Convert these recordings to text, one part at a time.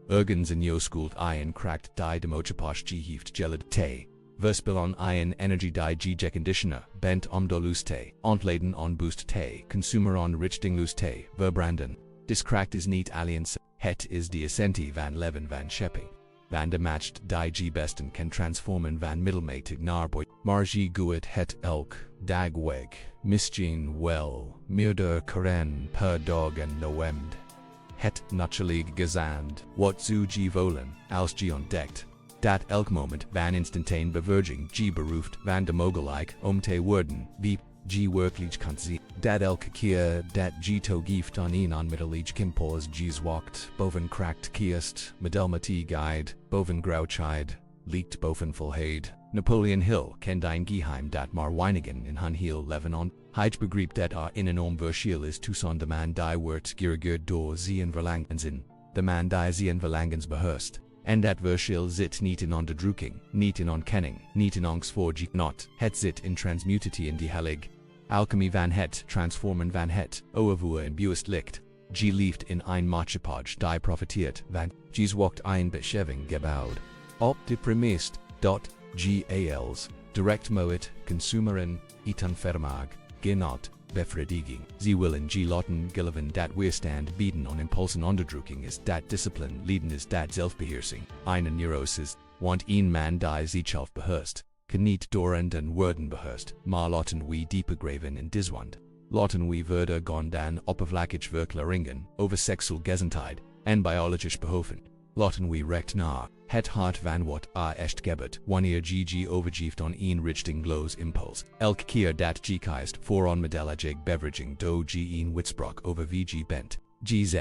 Ergens en Jooskuld Iron Kracht die Demochaposh G heeft gelid te. Verspillon Iron Energy die G Conditioner, Bent Omdolus te. Ontleden on Boost te. Consumer on Richtinglus te. Verbranden. Dis Kracht is niet alliance. Het is die Essenti van Leven van Schepping. Van de matched die G besten kan transformen van middelmatig naar boy. Margie Guet het elk, dag weg, misgeen wel, meerder karen per dog en noemd. Het naturlig gezand, wat zu G volen, als G ontdekt. Dat elk moment van instantane beverging G beroofd van de mogelijk te worden, wie G werkelijk kan zien. Dat elke keer dat G toegeeft aan een onmiddellijk kimpos G's walkt, boven kracht kiest, middelmatig guide, boven grouchheid, liegt boven volheid. Napoleon Hill ken dien geheim dat maar weinigen in hun heel leven on. Hij begreep dat in enorm verschil is tussen de man die wordt geregeerd door zijn verlangens in, de man die zijn verlangens beheerst. En dat verschil zit niet in onderdrukking, niet in ontkenning, niet in angst voor G not. Het zit in transmutatie in die heilig. Alchemie van het transformen van het, overvoer in bewust licht. G leeft in een maatschappij die profiteert van G's walkt een bescheving gebouwd. Op de premist dat G als direct moet consumeren eten vermag, genot, befriedigung. Ze willen G laten geloven dat weerstand bieden on impulsen onderdrukking is dat discipline leiden is dat zelfbeheersing. Eine neurosis, want een man die zichzelf beheerst. Kan niet door en worden beheerst, maar laten we dieper graven in diswand. Laten we verder gaan dan oppervlakkig verklaringen over seksuele gezondheid en biologisch behoeften. Laten we recht naar het hart van wat echt gebeurt wanneer G overgeeft on een richting glows impuls. Elke keer dat G kiest voor onmiddellijk beveraging do G een witsprok over VG bent. GZ.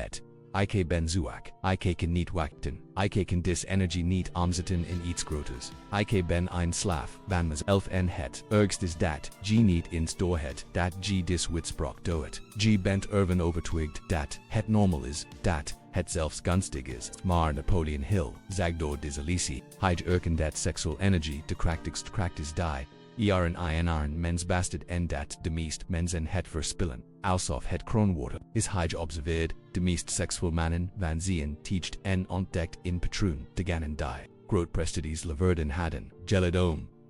Ik ben zuak. Ik kan niet wachten. Ik kan dis energie niet omzetten in iets groters. Ik ben een slaaf van mezelf en het ergst is dat G niet ins doorhet dat G dis witsprok doet. G bent ervan overtuigd dat het normal is, dat het zelfs gunstig is. Maar Napoleon Hill zag door disalitie. Hij erken dat seksuele energie de krachtigst kracht is die. Een mens bastard en dat de meest mensen het verspillen. Alsof het kroonwater is hij observeerd, de meest seksuele mannen van zien teacht en ontdekt in patroon te gaan die. Groot prestiges leverden hadden, gelid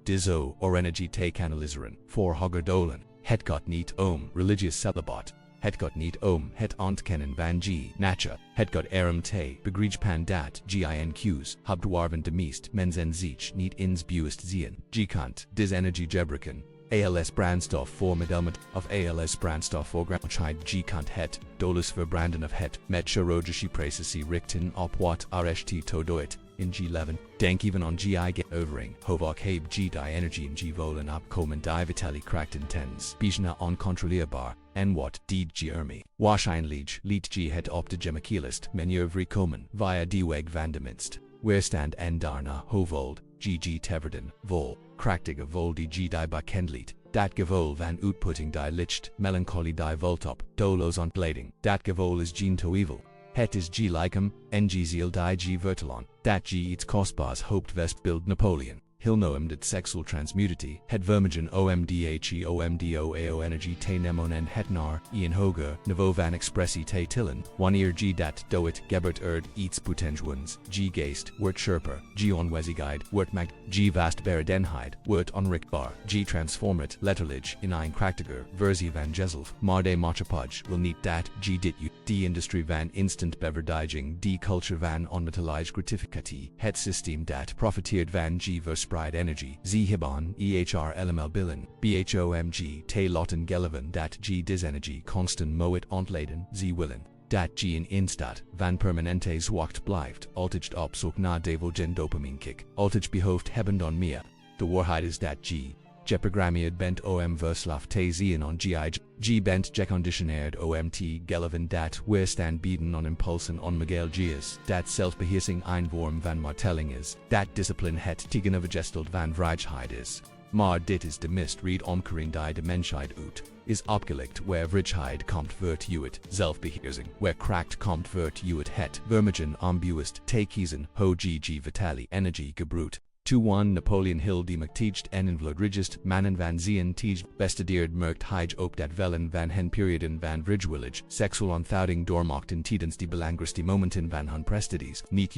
dizo or energie te kanaliseren, voor hoger dolen. Het gaat niet religious celibat. Het gaat niet het ontkennen van G nature. Het gaat te begrijpen dat GINQ's habdwarven de meest mensen zich niet ins bewust zien. G kant dis energie gebruiken. ALS brandstof voor middelmet of ALS brandstof voor grauwheid G kant het, dolus verbranden of het, met chirurgische precisie richten op wat RST todoit. In G11, denk even on GI get overing, hovak heb G die energie in G volen opkomen die vitali kracht intens, bijna oncontroleerbaar, en wat deed G Wahrscheinlich liet G het op de gemakielist manier komen, via die weg van de minst. Weerstand en daarna hovold, GG teverden, vol, krachtige vol die G die bekendliet. Dat gevoel van uitputting die licht, melancholy die voltop, dolos ontleding, dat gevoel is G to evil. Het is G likem, en G ziel die G vertelon, dat G iets kostbaars hoopt vest bild Napoleon. Hill noem dat seksual transmutatie, het vermogen omdhe energie te nemon en het naar, een hoger, niveau van expressie te tillen, wanneer G dat doet gebert iets potentiëns, G geest, wordt scherper, G onwezigheid, wordt mag, G vastberadenheid, wordt onrichtbaar, G transformet letterlijk in een krachtiger versie van jezelf, maar de maatschappij wil niet dat G dit u, die industrie van instant beverdiging, die culture van onmetallage gratificatie, het systeem dat profiteert van G verspreid energie, z hibban, lml billen, bhomg, te laten geleven dat G dis energie constant moet ontleden, z willen. Dat G in instat van permanente zwacht blijft, altijd op zoek naar devogen dopamine kick, altijd behoofd hebben dan meer. De waarheid is dat G geprogrammeerd bent verslaaf te zien on G bent geconditioneerd omt geleven dat weerstand bieden on impulsen onmogelijk is, dat zelfbeheersing een vorm van marteling is, dat discipline het tegenovergesteld van vrijheid is. Maar dit is de mist reed omkering die de mensheid uit, is opgelegd waar vrijheid komt vert uit, zelfbeheersing, waar kracht komt vert uit het vermogen om bewust te kiezen, ho GG vitali energie gebruikt. 2-1 Napoleon Hill die Mcteaged en invloedrigest mannen van zien teaged bestudeerd merkt hij op dat velen van hen perioden van vrijwillig seksual onthouding doormaakten tijdens die belangrijkste momenten van hun prestaties. Niet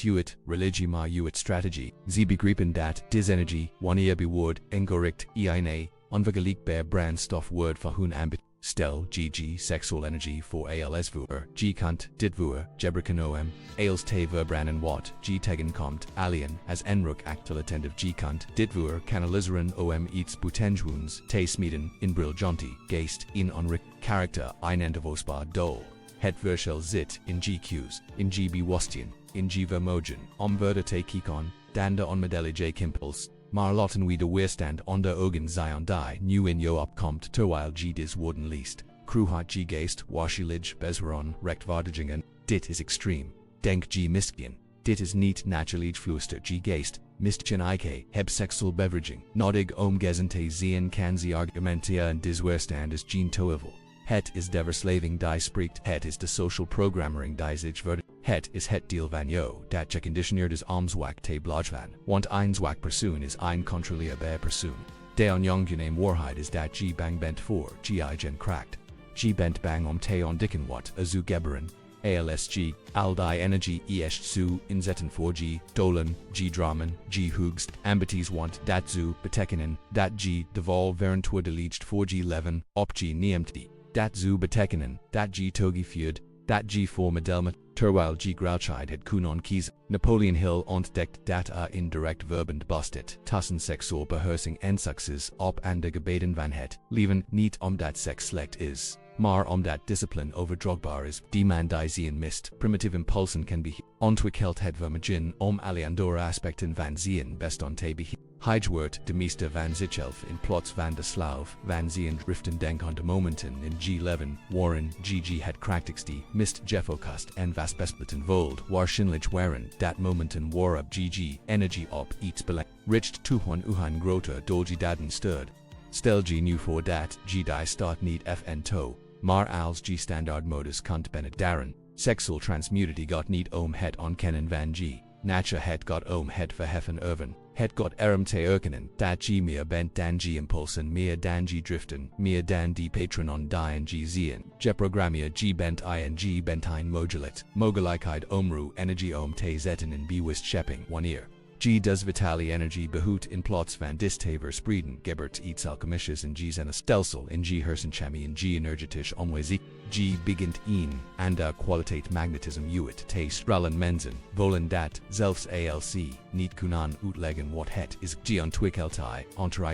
uit religie maar uit strategie. Ze begrijpen dat dis energie, wanneer bewoord, engericht, eine, onvergelijkbaar brandstof wordt voor hun ambit. Stel, gg, sexual energy voor als vuur, g kant, dit vuur, gebreken om, als te verbranden wat, g tegenkomt, alien, as enruk actilatendiv g kant, dit vuur kanaliseren om iets butengewoens, te smeden, in briljanti, geest, in onrik, character, einendavosbar dol. Het verschil zit, in gq's, in g bewustzijn, in g vermogen, verder te kijken, dan de onmodellige impuls. Maar laten we de weerstand onder ogen zijn die nu in jou opkomt terwijl g dis worden leest. Kruhat g geest, waschelig, bezweron, rechtvaardigingen, dit is extreme. Denk g mistgien. Dit is niet natuurlijk fluister g geest, mistgen ike, heb seksual beveraging. Nodig gezente zien kan ze argumenteren dis weerstand is geen toeval. Het is de verslaving die spreekt. Het is de social programmering die zich wordt. Het is het deel van jou dat geconditioneerd is zwak te blijven. Want een zwak persoon is een controleerbaar persoon. De onjongeneem waarheid is dat g bang bent voor g gen kracht. G bent bang te ontdekken wat azu geberen. ALSG, al die energie est zu inzetten voor g, dolen, g dramen, g hoogst, ambities want dat zu betekenen, dat g de val verentour deleged voor g leven, op g neemt die. Dat zu betekenen, dat g togi vuurd, dat g voor medelmet, terwijl g grouchheid het kunon kies. Napoleon Hill ontdekt dat indirect verband bustet tussen seksual beheersing en succes op en de gebeden van het leven niet omdat seks slecht is, maar omdat discipline overdrogbaar is. Die man die zien mist, primitive impulsen kan be ontwikkeld het vermogen alle andere aspecten van zien best on te beheersen. Hijgwort de meester van zichzelf in plots van de slaaf van zien driften denk on de momenten in G11, Warren, GG het krachtigste, mist jeffokast en vastbesplitten vold, waarschijnlijk waren dat momenten war op GG, energie op iets belang, richt toehon uhan groter dolgi daden stud. Stel G nu voor dat G die start niet fn to, maar als G standaard modus kunt benet daren, sexual transmutity got niet het onkennen van G, nature het got het verheffen erven. Het got te erkennen dat g meer bent dan g impulsen meer dan g driften meer dan die patronon die g zien. Geprogrammier g bent ing bent ein mogelijkheid omru energie te zetten in bewust schepping wanneer. G does vitali energie behoot in plots van dis te verspreiden gebert iets alchemisches in g zijn stelsel in g hersenchemie in g energetisch omwezig. G begint en kwaliteit magnetism uit te stralen mensen, volen dat, zelfs ALC, niet kunnen uitleggen wat het is. G ontwikkelt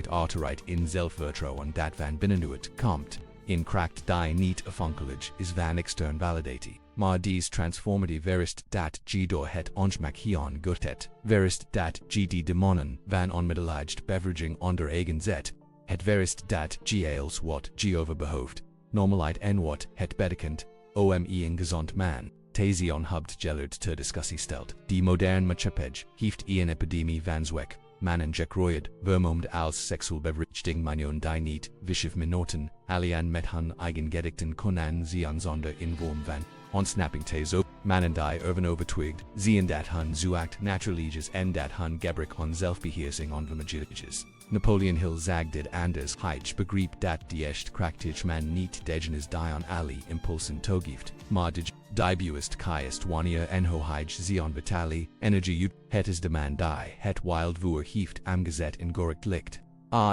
autorit in zelfvertrouwen dat van binnenuit komt. In kracht die niet afhankelijk is van extern validatie. Maar dies transformatie verist dat G door het ongemakhion gutet, verist dat G die demonen van onmiddellaged beveraging onder eigen zet. Het verist dat G als wat G overbehoeft. Normalite en wat het betekent, ome een gezond man, thesion hubt gellerd te discussie stelt. Die modern maatschappij heeft een epidemie van zwak, mannen gekroeid, vermomd als seksual beveraging manion die niet, viciv minoten, alian met hun eigen gedikten konan zian zonder invorm van. Ontsnapping te zo, mannen die ervan overtuigd, zien dat hun zuact naturaliges en dat hun gebrek on zelfbeheersing onvermageliges. Napoleon Hill zagdid anders hij begreep dat die echt krachtig man niet degen is die on ali impulsen toegeeft, maar die bewust kiest wanneer enho hij zion vitali, energie uit, het is de man die het wild vuur heeft amgezet in goricht licht.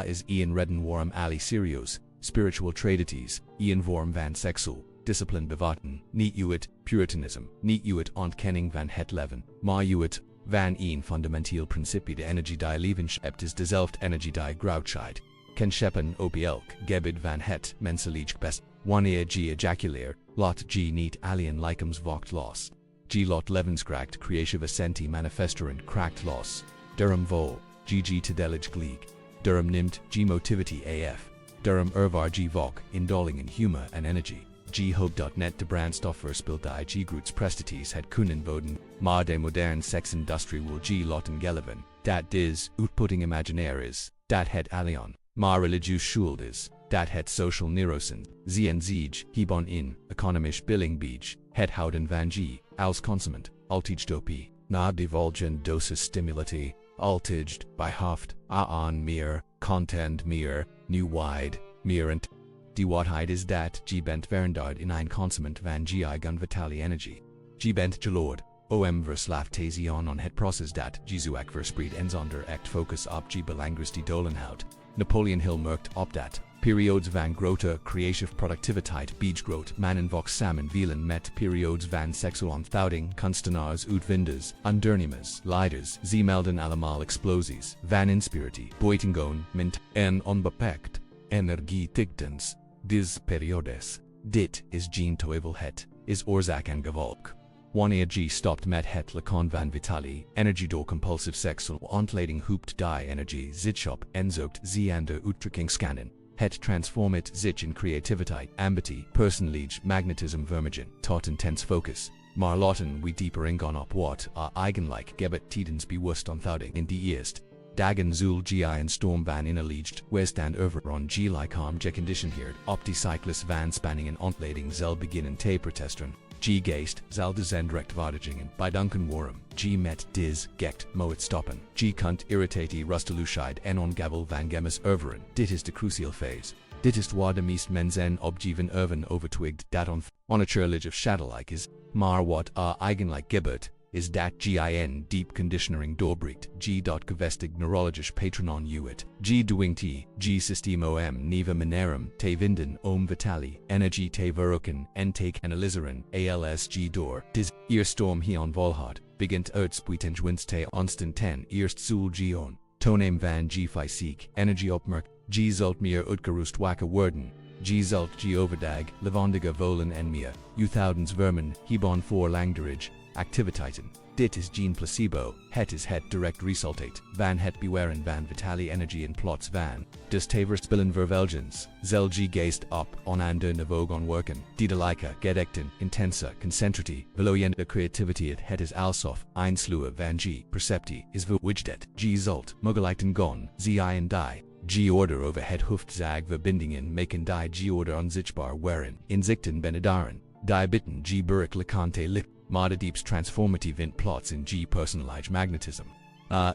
Is Ian redden warm ali serieus, spiritual tradities, Ian vorm van seksual. Discipline bevatten, niet uit, puritanism, niet uit ontkenning van het leven, maar uit, van een fundamenteel principe de energie die leven schept is dezelfde energie die grouchheid. Kan scheppen op elk gebed van het menselijk best, wanneer g ejaculeert, lot g niet alien lichems vocht los. G lot levenskracht creative senti manifesteren kracht los. Durham vol, gg tedelig gleeg. Durham nimt g motivity af. Durham ervar g vok, indolling in humor and energy. G-hope.net de brandstof verspilt die G-groots prestaties het kunnen voden, maar de modern seksindustrie wil G-lotten geleven, dat dis, uitputting imaginair is, dat het alien, maar religieus schuld is, dat het social neurosen, zien zich, hebon in, economisch billing bij, het houden van G, als consument, altijdopie, na divulgen dosis stimulati, altiged, by haft, aan meer, content meer, new wide, meer and die watheid is dat G bent veranderd in een consumant van Gi gun vitali energy. G bent geloord, verslaafd on het proces dat Jesuak verspreid en zonder echt focus op G belangers die dolenhout. Napoleon Hill merkt op dat periods van grote creative productiviteit bijgroot mannen vox samen vielen met periods van seksuele onthouding kunstenaars uitvinders, ondernemers, leiders, ze melden allemaal explosies van inspiratie, buitengewoon, mint en onbeperkt energie tijdens des periodes. Dit is geen toeval het, is oorzaak en gevolg. Wanneer G stopt met het lekon van vitali, energie door compulsive seksuele ontlading hoopt die energie zich op en zoekt ze aan de uitdrukking scannen. Het transformet zich in creativiteit, ambitie, personage, magnetism vermogen, tot intense focus. Maar laten we dieper ingaan op wat eigenlijk gebet tijdens bewust onthouding in die eerst. Dagen zul Gi en storm van innerlicht, weerstand over on G lichaam geconditioneerd, op die cyclus van spanning en ontlading zal beginnen te protesteren. G geest zal de zendrecht waardigingen bij Duncan Warm. G met dis gekt moet stoppen. G kunt irritatie rusteluscheid en ongavel van gemmes erveren. Dit is de crucial phase. Dit is waar de meest mensen op G van overtwigt dat onnaturlig of schadelike is. Maar wat eigenlijk gebeurt, is dat GIN deep conditionering doorbreekt. G. Gevestig neurologisch patronon uit. G doing t, G system neva minerum, te vinden vitali, energie te verroken, en te kanaliseren, als G door. Dis eerstorm hion volhard, begint uitspuitend winst te onsten ten eerst zul G on. Tonem van G fysiek, energie opmerk, G zult meer uitgerust wakker worden. G zult G overdag, levendige volen en meer, uthoudens vermen, hierbon voor langdurig, activiteiten. Dit is geen placebo, het is het direct resultate, van het bewaren van vitali energie en plots van, des taverspillen vervelgens, zel G geest op, on aan de niveau werken, die de gedekten, intense, concentrati, veloyende creativity het is alsof, ein sluwe van G, percepti, is verwijdet, G zult, mogelijkten gon, zi en die. G-order over het hoofdzag verbindingen maken die G-order onzichtbaar waren, inzichten benedaren, die bitten G-burik lekante lip, maar de diepst transformative in plots in G-personalized magnetism.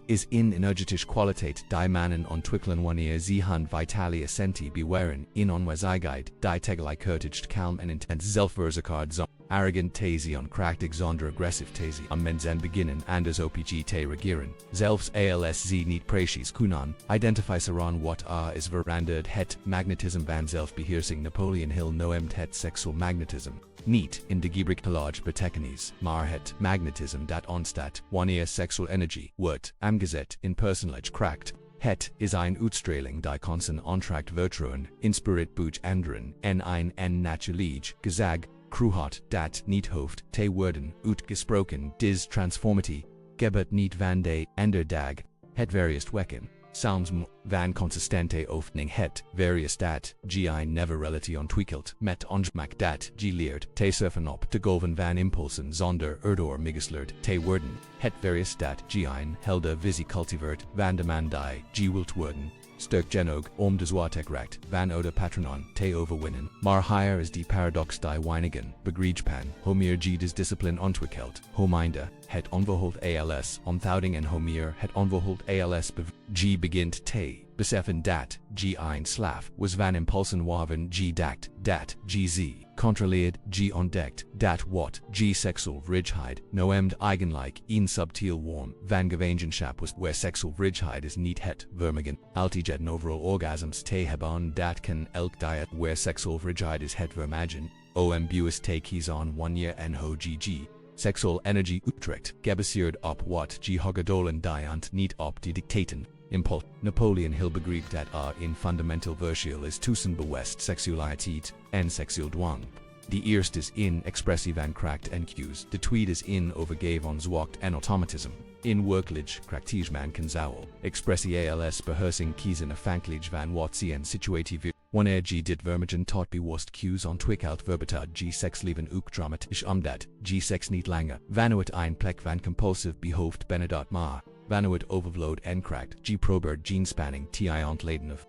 Is in energetische kwaliteit die mannen ontwikkelen wanneer ze hun vitali essenti bewaren in onwezigheid die tegelijkertijd kalm en intens zelfverzekerd zijn. Arrogant these on krachtig zonder aggressive these on mensen beginnen anders OPG te regeren. Zelfs als ze niet precies kunnen identificeren wat is veranderd het magnetism van zelfbeheersing. Napoleon Hill noemt het seksual magnetism. Niet in de gebruikelijke betekenis, maar het magnetism dat ontstaat wanneer seksual energie wordt omgezet in personage kracht. Het is een uitstraling die constant ontracht vertrouwen, inspirit buch anderen en een natuurlijk gezag. Kruhat dat niet hoeft te worden uitgesproken dis transformity, gebet niet van de ander dag, het various wekken, sounds van consistente oefening het various dat gi never relati ontwikkeld met ongemak dat gi leert te surfen op de golven van impulsen zonder erdoor migeslerd te worden, het various dat gi helder visie cultivert van de man die gi wilt worden. Sterk genoeg om de zwaartekracht van oude patronon te overwinnen, maar hier is die paradox die weinigen begrijpen, hoe meer G des discipline ontwikkeld, hoe minder het onverhold als onthouding en hoe meer het onverhold als G begint te beseffen dat G ein slaaf was van impulsen waarvan G dacht dat GZ controleerd G ontdekt dat wat G seksual vrijheid noemt eigenlijk een subtiel worm van gevangenschap was where seksual vrijheid is niet het vermogen altijd overal orgasms te hebben dat kan elk diet where seksual vrijheid is het vermogen buis te kiezen wanneer en hoe GG seksual energie uittrekt gebaseerd op wat G hogedolen die niet op die dictaten. Impulse. Napoleon Hill begreep dat in fundamental verschil is tussen bewust seksualiteit en seksueel dwang. De eerste is in expressie van kracht en cues, de tweede is in overgeven zwakt en automatism. In werkelijk krachtig man kan zou expressie als beheersing kiezen afhankelijk van wat ze en situatie wanneer G dit vermogen tot bewust cues ontwikkeld verbeterd G seksleven ook dramatisch omdat G seks niet langer vanuit een plek van compulsive behoeft benedert maar vanuit overvloed en kracht G probeert genspanning ti ontleden of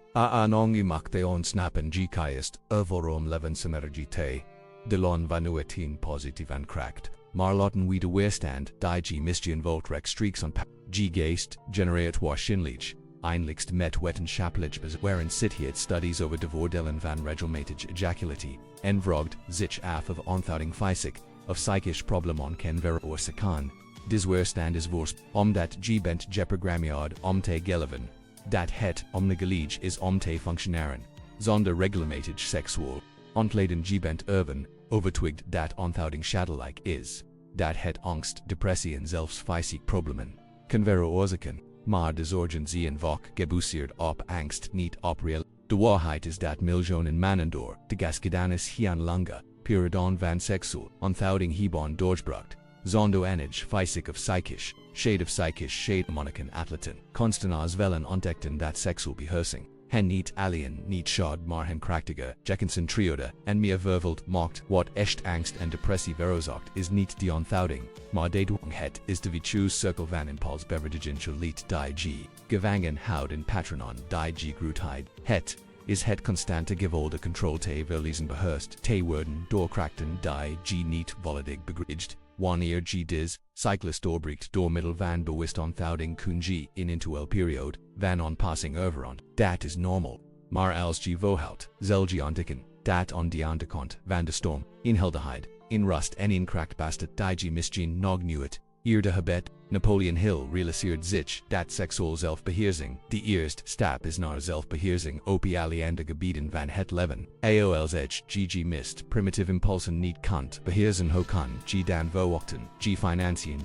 ongemak te ontsnappen G kajest overom levensenergie te. De lon vanuit in positief en kracht, Marlotten wieder Weerstand, die G Misgian Voltrek streaks on G Geest, genereert Wahrscheinlich, einligst met wetenschapplich wherein Sithiet studies over de voordelen van regelmatig ejaculatie, en vrogt, zich af of onthouding fysiek, of psychisch problemon ken vera oorzaken, dis weerstand is voors, dat G bent jepergramiad te geleven, dat het omnigelig is te functionaren, zonder regelmatig seksual, ontleden G bent urban, overtwigt dat onthouding schadelike is, dat het angst, depressie en zelfs fysiek problemen, kan vera oorzaken. Maar de zorgen zien vaak gebaseerd op angst niet op real. De waarheid is dat miljoenen mannen door de gasgedanis hien lange periodon van seksual onthouding hebben doorgebracht, zonder enige fysiek of psychisch schade monniken atleten, constant velen ontdekten dat seksual beheersing hen niet alien niet schad maar hen krachtige, geconcentreerde en meer vervuld maakt, wat echt angst en depressie veroorzaakt is niet die onthouding, maar de dwang het is de virtues cirkel van impuls beveragen liet die G, gevangen houden patronon die G grootheid, het is het constante gewolde control te verlezen beheerst te worden doorkrachten die G niet volledig begrijpt. Wanneer G dis, cyclist doorbreekt door middel van bewust onthouding kun G in into period van onpassing overont, dat is normal. Maar als G volhoudt, zal G ontdekken, dat on die onderkant van de storm, in helderheid, in rust en in kracht bastet die G misgeen nog nieuwet, eerder habet, Napoleon Hill realiseert zich dat seksual zelfbeheersing, de eerste stap is naar zelfbeheersing op alle andere gebieden van het leven. Aol's G mist, primitieve impulsen niet kant, beheersen ho kan, G dan verwachten, G financiën,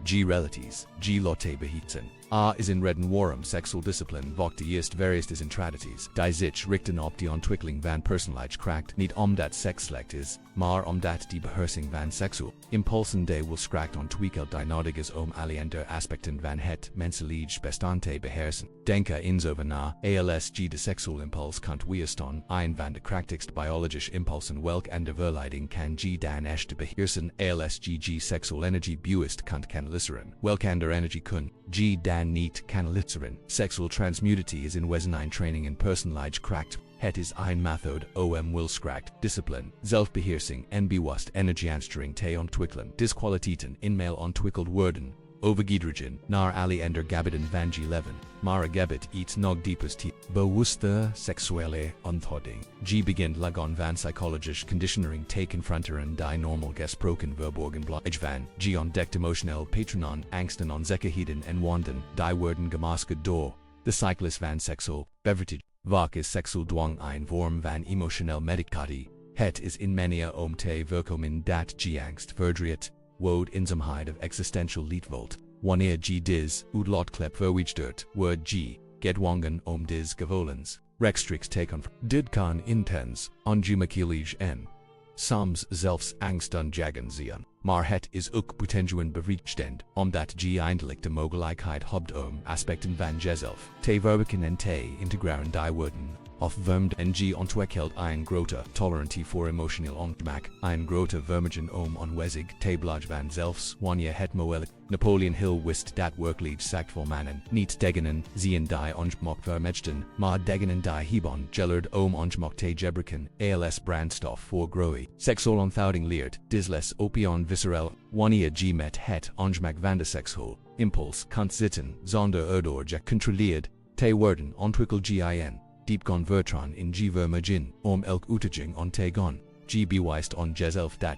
G relaties, G lotte beheersen. A is in redden warm seksual discipline vok de eerst various is in tradities, die zich richten op die ontwikkeling van personage kracht, niet omdat sekslecht is, maar omdat die beheersing van seksual impulsen de wil kracht ontwikkeld die nodig is alle andere aspecten van het menselijk bestand te beheersen. Denke insover na, als G de seksual impuls kunt weerstaan, een van de krachtigst biologische impulsen welk en de verleiding kan G dan echt beheersen, als G seksual energie bewust kunt kanaliseren, welk ander energie kun G dan niet kanaliseren. Seksual transmutatie is in wezen een training in personage kracht. Het is een method wilskracht, discipline, zelfbeheersing en bewust energieansturing te ontwikkelen. Disqualiteiten in mail ontwikkeld worden, overgedregen, naar alle ender gabiden van G11, maar a gabit iets nog diepest bewuste seksuele onthouding. G begint lagon van psychologisch conditionering te confronteren die normal gesproken verborgen blijven van. G ontdekt emotioneel patronon, angsten onzekerheden en wanden, die worden gemaskerd door de cyclus van seksual beverage. Vaak is seksual dwang een vorm van emotioneel medicatie. Het is in mania te voorkomen dat G angst verdriet, woed eenzaamheid of existential leedvolt. Wanneer G dis, uitlaatklep verwijderd, wordt G gedwongen dis gevoelens, rechtstreeks te dit kan intens, ongemakelig en soms zelfs angst jagen zien. Maar het is ook buitengewoon bevredigend, omdat G eindelijk de mogelijkheid hebt aspecten van jezelf te verwerken en te integreren die worden afvermd en G ontwikkelt een grote tolerantie voor emotioneel ongemak, een grote vermogen onwezig te blijven van zelfs wanneer het moeilijk. Napoleon Hill wist dat werkelijk saktvol mannen niet degenen zien die ongemak vermijden, maar degenen die hebben geleerd ongemak te gebruiken als brandstof voor groei. Seksual onthouding leert, disles opion visceral, wanneer G met het ongemak van de seksual impuls kunt zitten, zonder erdoor gecontroleerd te worden ontwikkeld gin. Diepgaan vertrouwen in G vermogen, elk uitdaging on te gaan. G bewijst on jezelf dat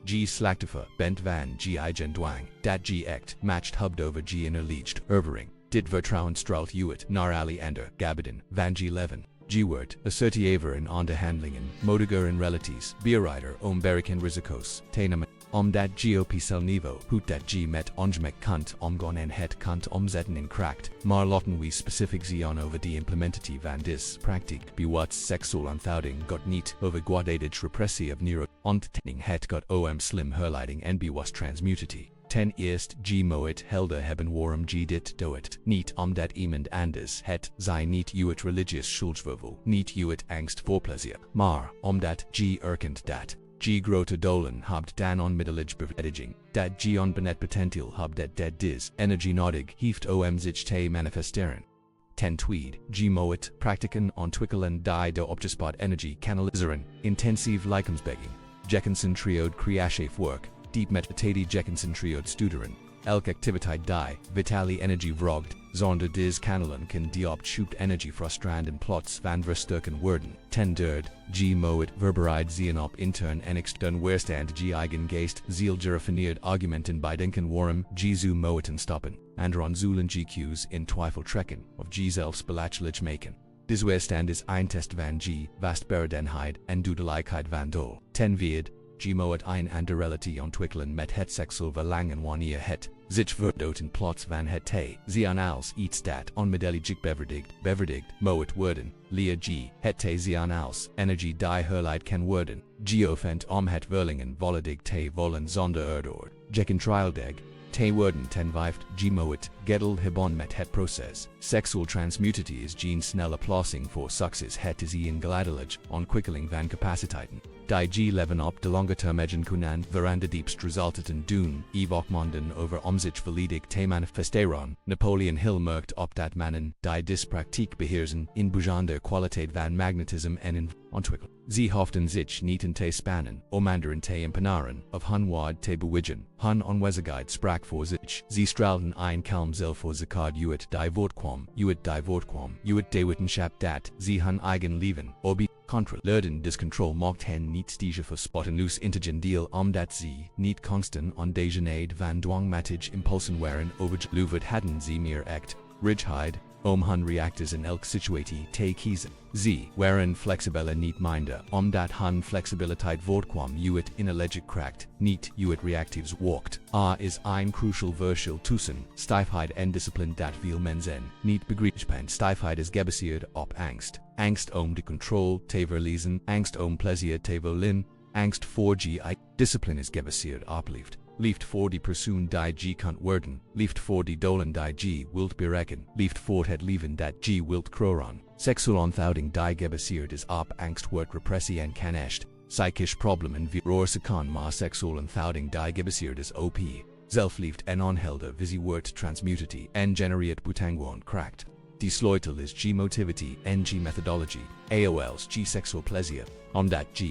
G slachtoffer bent van G eigen dwang, dat G echt matcht hubd over G innerlijst ervaring. Dit vertrouwen straalt uit naar alle ander gabiden van G11. G wordt assertiever in onderhandelingen, modiger in relaties, bereider bereiken risico's, tenemen. Omdat G op niveau hut dat G met ongemak kunt omgaan en het kunt omzetten in kracht, maar laten we specifiek zien over de implementatie van dis praktijk. Bewust seksual onthouding got niet over guadated repressie of neuro, onttening het got slim herleiding en bewust transmutatie. Ten eerst G moet helder hebben waarom G dit doet, niet omdat iemand anders het zij niet uit religious schuldgevoel, niet uit angst voor plezier, maar omdat G erkent dat G grote dolen habt dan onmiddellijk bevrediging, dat G onbenet potentieel habt dat dis energie nodig heeft zich te manifesteren. Ten tweede, G moet praktiken ontwikkelen die de opgespart energie kanaliseren, intensief lichaamsbeweging, geconcentreerd creatief werk, deep metatati geconcentriod studeren. Elk activiteit die, vitali energy vrogt, zonder des kanalen kan diopt shoot energy frustrand en plots van verstukken worden. Ten derd, g moet verberide zien op intern en extern weerstand g eigengeest ziel geraffineerd argumenten bijdenken warm g zu moeten stoppen, and zullen gq's in twijfel trekken, of g zelfs belachelijk maken. Dis weerstand is eintest van g, vastberadenheid en dudelijkheid van dol. Ten vierde, g moet een anderelity ontwikkelen met het seksueel verlangen wanneer het zich verdoten plots van het te zien als iets dat onmiddellijk beverdigd moet worden, lea g, het te zien als energie die herleid kan worden, geofent het verlangen volledig te vollen zonder erdoor, gecontroldeg, te worden ten vijfde, g moet geduld hebben met het proces. Seksual transmutatie is geen snelle oplossing voor succes het is een geleidelijk ontwikkeling van capaciteiten. Die g leven op de lange termijn kunnen veranda diepst resultaten doen, evokmonden over zich volledig te manifesteren. Napoleon Hill merkt op dat mannen die dis praktijk beheersen in bijzonder kwaliteit van magnetisme en in ontwikkeling. Ze hoefden zich niet te spannen, anderen te imponeren, of hun woord te bewidgen, hun onwezigheid sprak voor zich. Ze straalden een kalm zil voor zakard uit die voortkwam, uit de wetenschap dat ze hun eigen leven, obi, contra, lerden discontrol mocht hen niet stigen voor spotten loes intigen deel omdat ze niet constant on degeneerd van dwangmatig impulsen waren overgeleverd hadden ze meer echt, rijheid, hun reactors in elk situatie te kiezen. Ze waren flexibele niet minder, omdat hun flexibiliteit voortkwam uit innerlijke kracht, niet uit reactives walkt. Is een crucial verschil tussen stijfheid en discipline dat veel mensen niet begrijpen. Stijfheid is gebaseerd op angst. Angst om de controle te verliezen, angst om plezier te willen, angst voor gi. Discipline is gebaseerd op liefde. Liefde voor die persoon die g kunt worden, liefde voor die doelen die g wilt bereiken, liefde voor het leven dat g wilt kroren. Seksuele onthouding die gebaseerd is op angst wordt repressie en kan echt psychisch problemen veroorzaken, maar seksuele onthouding die gebaseerd is op zelfliefde en onhelder visie wordt transmutatie en genereert buitengewoon kracht. Die sleutel is g motivity en g methodology, aols g seksueel plezier, omdat g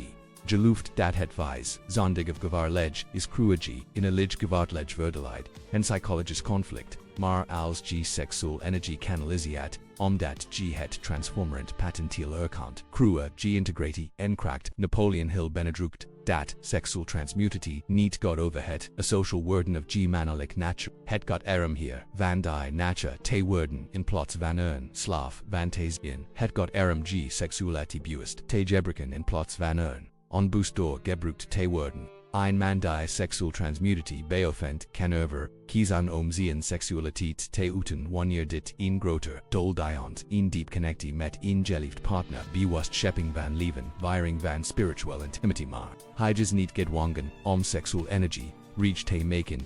geluft dat het wijs, zondig of gevaarlijk is cruelty, innerlijk gevaarlijk verdeeld, en psychologisch conflict, maar als g seksueel energie kanaliseert, omdat g het transformerend potentieel erkant, cruel g integratie en kracht. Napoleon Hill benadrukt dat seksueel transmutatie niet gaat over het social worden of g mannelijk nature. Het gaat hier van die nature te worden in plots van een slaaf van te zijn. Het gaat g seksualiteit bewust te gebruiken in plots van een onbewust door gebruikt te worden. Een man die seksueel transmutatie beoefent kan kiezen om zijn seksualiteit te uiten wanneer dit een groter doel dient, een diep connectie met een geliefd partner, bewust schepping van leven, viering van spiritual intimatie maar. Hij is niet gedwongen om seksueel energie, reach te maken,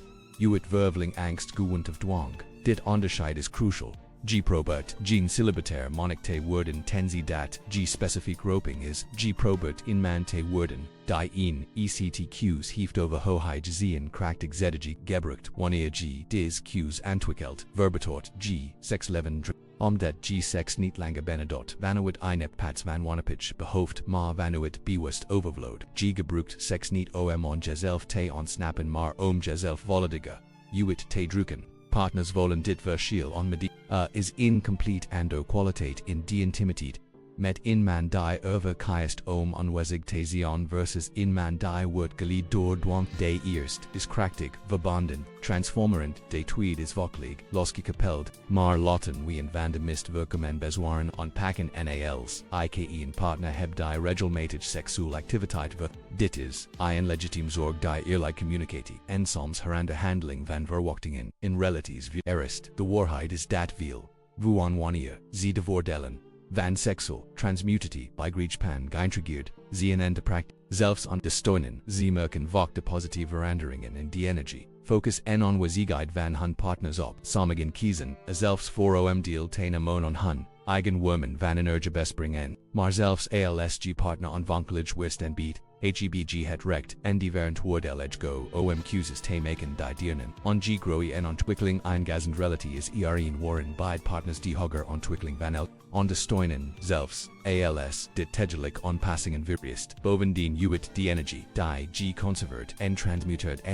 uit verveling angst gewend of dwang. Dit onderscheid is crucial. G probert geen celibatair monnik te worden tenzij dat G specifiek roping is, G probert in man te worden, die in ECTQ's heeft over hoheid zien krachtig zedig gebruikt wanneer G des Q's ontwikkelt, verbetot G seksleven omdat G seks niet langer benedot vanuit een pats van wannepitch behoeft maar vanuit bewust overvloed. G gebruikt seks niet om on jezelf te ontsnappen maar om jezelf vollediger, uit te drukken. Partners vollen dit verschil onmiddellijk is incomplete and kwaliteit in die intimiteit, met in man die kiest om onwezig te zien versus in man die wordt geleid door dwang. De eerst is krachtig, verbonden, transformerend, de tweede is volledig, losgekapeld, maar laten we in van de mist werken bezwaren ontpakken nals, ike een partner heb die regelmatig seksuele activiteit dit is, een legitiem zorg die eerlijk communicatie, en soms heranderhandeling van verwachtingen, in relaties erist, de waarheid is dat veel, vuan wanneer, ze de voordelen van seksueel transmutatie bij Griechpan geïntegreerd zien en de praktijk, zelfs aan de steunen, ze merken vaak de positieve veranderingen in die energie. Focus en onwezigheid van hun partners op, sommigen kiezen, zelfs voor om deel te nemen aan hun eigen wormen van energie bespringen, maar zelfs alsg partner aanvankelijk weerstand biedt, HEBG het recht en die verantwoordelijk go om keuzes te maken die dienen. On G groei en ontwikkeling eingazend relatie is een waren beide partners die hoger ontwikkeling van elk ondersteunen, zelfs als dit tegelijk onpassingen virist. Bovendien uit die energie die g conserveert en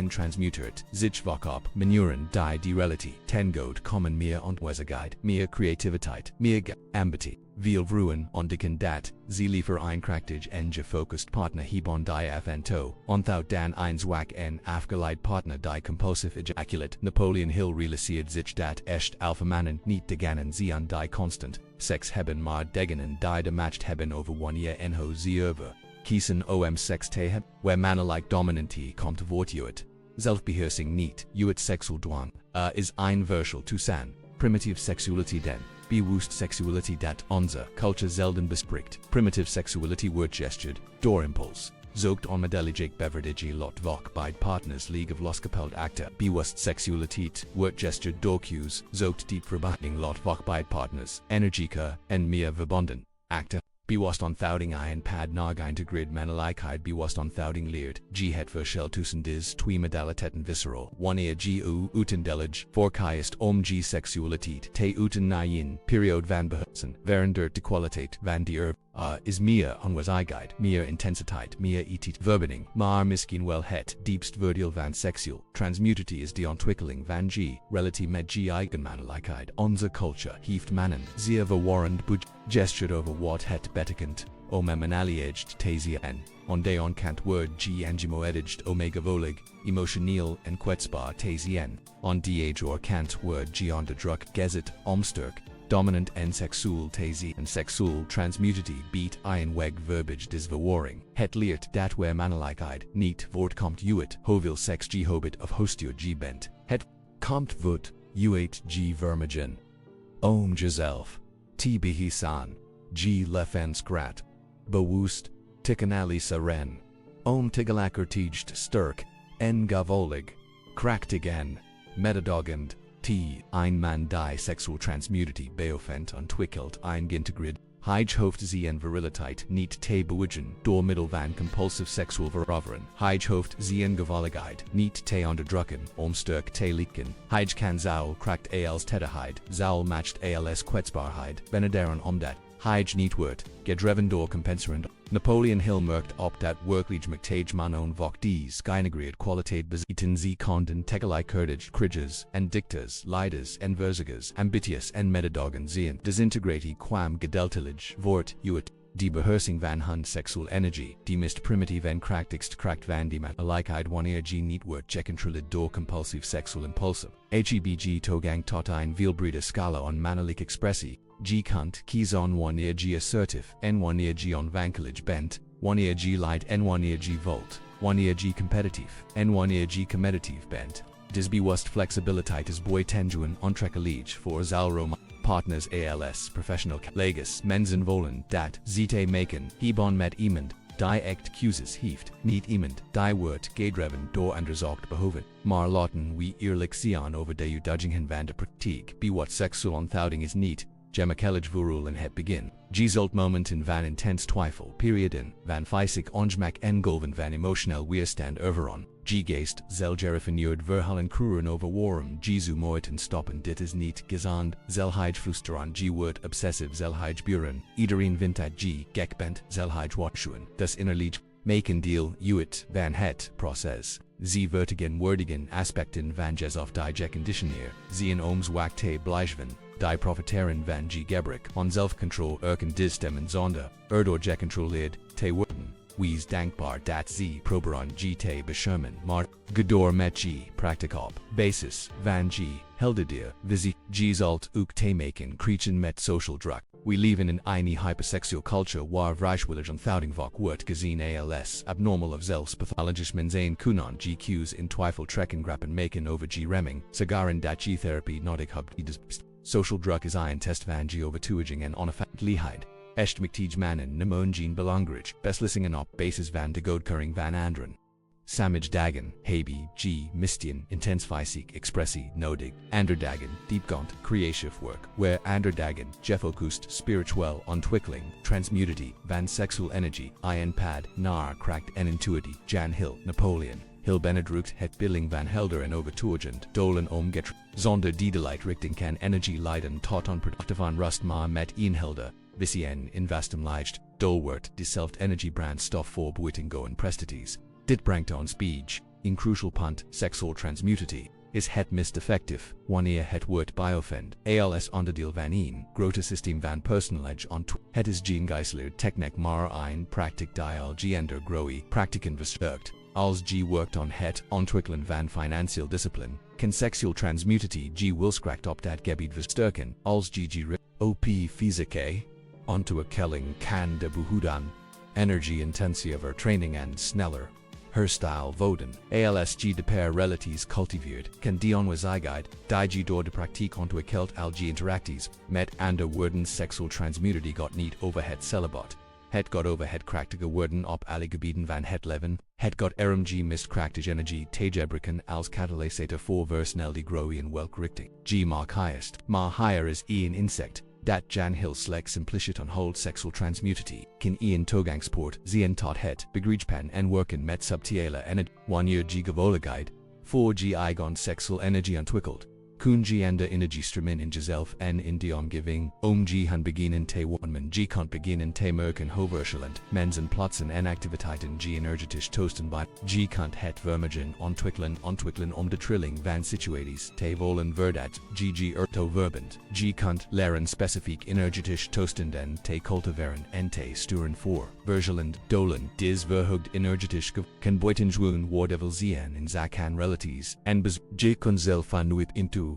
transmuteert zich vak op manieren die reality ten goot komen meer ontwezigheid, meer creativiteit, meer ambitie. Veel vrouwen ontdekken dat ze liever een krachtig en gefocust partner hebben die af en toe onthoud dan een zwak en afgeleid partner die compulsive ejaculate. Napoleon Hill realiseert zich dat echt alphamannen niet degenen zien die constant seks hebben maar degenen die de matcht hebben over wanneer en hoe ze over kiezen om seks te hebben, where mannelijk dominantie komt voort uit zelfbeheersing niet uit seksual dwang is een verschil tussen primitive sexuality den bewusst sexuality dat onze culture zelden bespreekt. Primitive sexuality wordt gestuurd door impuls. Zoekt onmiddellijk beverdige lot vak bij partners league of losgepeld actor. Bewusst sexualiteit wordt gestuurd door cues. Zoekt diep verbinding lot vak bij partners. Energieker en meer verbonden. Actor. Bewusst onthouding en pad nog integreerd mannelijkheid bewusst onthouding leert. G het verschil tussen des twee modaliteiten visceral. Wanneer G uitendellig voorkiest G sexualiteit te uten naaien periode van behersen. Während de kwaliteit van die is meer onwezigheid, meer intensiteit, meer etit verbening. Maar misschien wel het diepst voordeel van seksual transmutatie is de ontwikkeling van G relatie met G eigenmannelijkheid. Onze culture heeft mannen zeer verwarrend gestuurd over wat het betekent om manaliaged te zien. On de onkant word G angimoedigd omegavolig, emotioneel en kwetsbaar te zien. On de age kant word G onder druk gezet, omsterk, dominant en seksual te zien. En seksual transmutatie biedt een weg verbage des verwarring. Het leert dat where mannelijkheid niet voortkomt uit hoeveel seks G hobit of hostuur G bent. Het komt voort uit G vermigen. Jezelf. T beheersen. G lefen skrat. Bewust. Tikanali saren. Tegelakertijgt sterk. En gavolig. Krachtig en. Metadogend. T. Ein man die sexual transmutatie beofent ontwikkeld eingeïntegreerd. Hij hoeft ze en viriliteit niet te bewegen door middel van compulsive sexual veroveren. Hij hoeft ze en gevalligheid niet te onderdrukken sterk te lieken. Hij kan zou kracht als tederheid, zou matcht als kwetsbaarheid, benederen omdat hij niet wordt gedreven door compenseren. Napoleon Hill merkt op dat werkelijk mctage manon vok dies geïntegreerd kwaliteit bezitten ze konden tegelijkertig kriges en dicters, leiders en verzigers, ambitious en medadogen zien. Desintegratie kwam gedeeltelijk voort uit die beheersing van hun seksual energie, die mist primitief en krachtigst kracht van die mannelijkheid wanneer G niet wordt gecontroleerd door compulsive sexual impulsive. HEBG toegang tot een veelbrede scala on mannelijke expressie. G kunt kiezen wanneer G assertief en wanneer G onwankelijk bent, wanneer G light en wanneer G volt, wanneer G competitief en wanneer G competitief bent. Des bewust flexibiliteit is boy tenjuen ontrekkelig voor zalrom partners als professional collega's mensen volen dat ze te maken hebben met iemand die echt keuzes heeft, niet iemand die wordt gedreven door onderzocht behoeven. Maar laten we eerlijk zijn over de uitdagingen van de praktijk. Bewust seksual onthouding is niet gemakkelijk vooral in het begin. G zult momenten van intens twijfel, perioden van fysiek ongemak en golven van emotioneel weerstand overon. G geest zal gerefineerd verhalen kruren over waarom G zu moeiten stoppen dit is niet gezond, zal hij flusteren G wordt obsessive zal hij buren, iedereen vindt dat G gek bent, zal hij waarschuwen, das innerlijk maken deel uit van het proces. Ze vertigen wordigen aspecten van jezelf die geconditioneerd, zien zwak te blijven. Die profiteren van G gebrek on zelfcontrol dis stemmen zonder, erdoor gecontroleerd te worden. Wees dankbaar dat ze proberen G te beschermen, maar gedoor met G praktik op basis van G helderdier visie G zult ook te maken creachen met social druk. We leven in een hypersexual culture waar vrijwillig onthouding vak wordt gezien als abnormal of zelfs pathologisch mensen kunnen GQ's in twijfel trekken grappen maken over G remming, sigaren dat G therapy nodig hebt. Social druk is een test van G overtuiging en onafhankelijkheid. Echt mctige mannen nemen geen belangrijk beslissingen op basis van de goedkeuring van anderen. Samij dagen, hebben G mistien intens fysiek expressie nodig. Ander dagen, diepgaand creative work, where ander dagen gefocust spiritueel ontwikkeling, transmutatie van sexual energie, een pad naar kracht en intuïtie. Jan Hill, Napoleon Hill benedrukt het billing van helder en overtuigend dolen get zonder die delight richting kan energie leiden tot onproductief rust maar met een helder, Vicien in vastum leicht, dolwert dezelfde energiebrand stof voor beuitingen prestaties. Dit brengt ons speech, in crucial punt, seksuele transmutatie, is het mist effectief, wanneer het wordt biofend, als onderdeel van een, grote systeem van personage het is geen geisleerd techniek maar een praktijk die al gender groei praktiken versterkt. Als G worked on het ontwikkelen van financieel discipline, kan seksuele transmutatie G wilskracht op dat gebied versterken, als G op fysieke ontwikkeling kan de behoeden, energie-intensiever training en sneller herstyle voden. Als G de per relaties cultiveert, kan die onwezigheid, die G door de praktijk ontwikkeld al G interacties, met ander woorden seksuele transmutatie got niet over het celibat. Het got over het krachtige worden op alle gebieden van het leven, het got G mist krachtige energie tegebreken als katalysator voor versnel die groei in welk richting. G maar higher is een insect, dat Jan Hill slechts implicit on hold seksuele transmutatie, kan een toegangspoort zien tot het begrijpen en werken met subtiele energie, wanneer G gewoonlijkheid, voor G eigen seksuele energie ontwikkeld. Kun G en de energiestromen in jezelf en in de omgeving, G han beginnen te warmen G kan beginnen te merken hoverschelend, mensen plotsen en activiteiten G energetisch toasten bij, G kan het vermogen ontwikkelen de trilling van situaties te volen verdat, G verbend, G kan leren specifiek energetisch toasten en te cultiveren en te sturen voor, verschillend dolen, dis verhoogd energetisch kan buitengewoon worden zien in zaken relaties, en G kan zelf vanuit into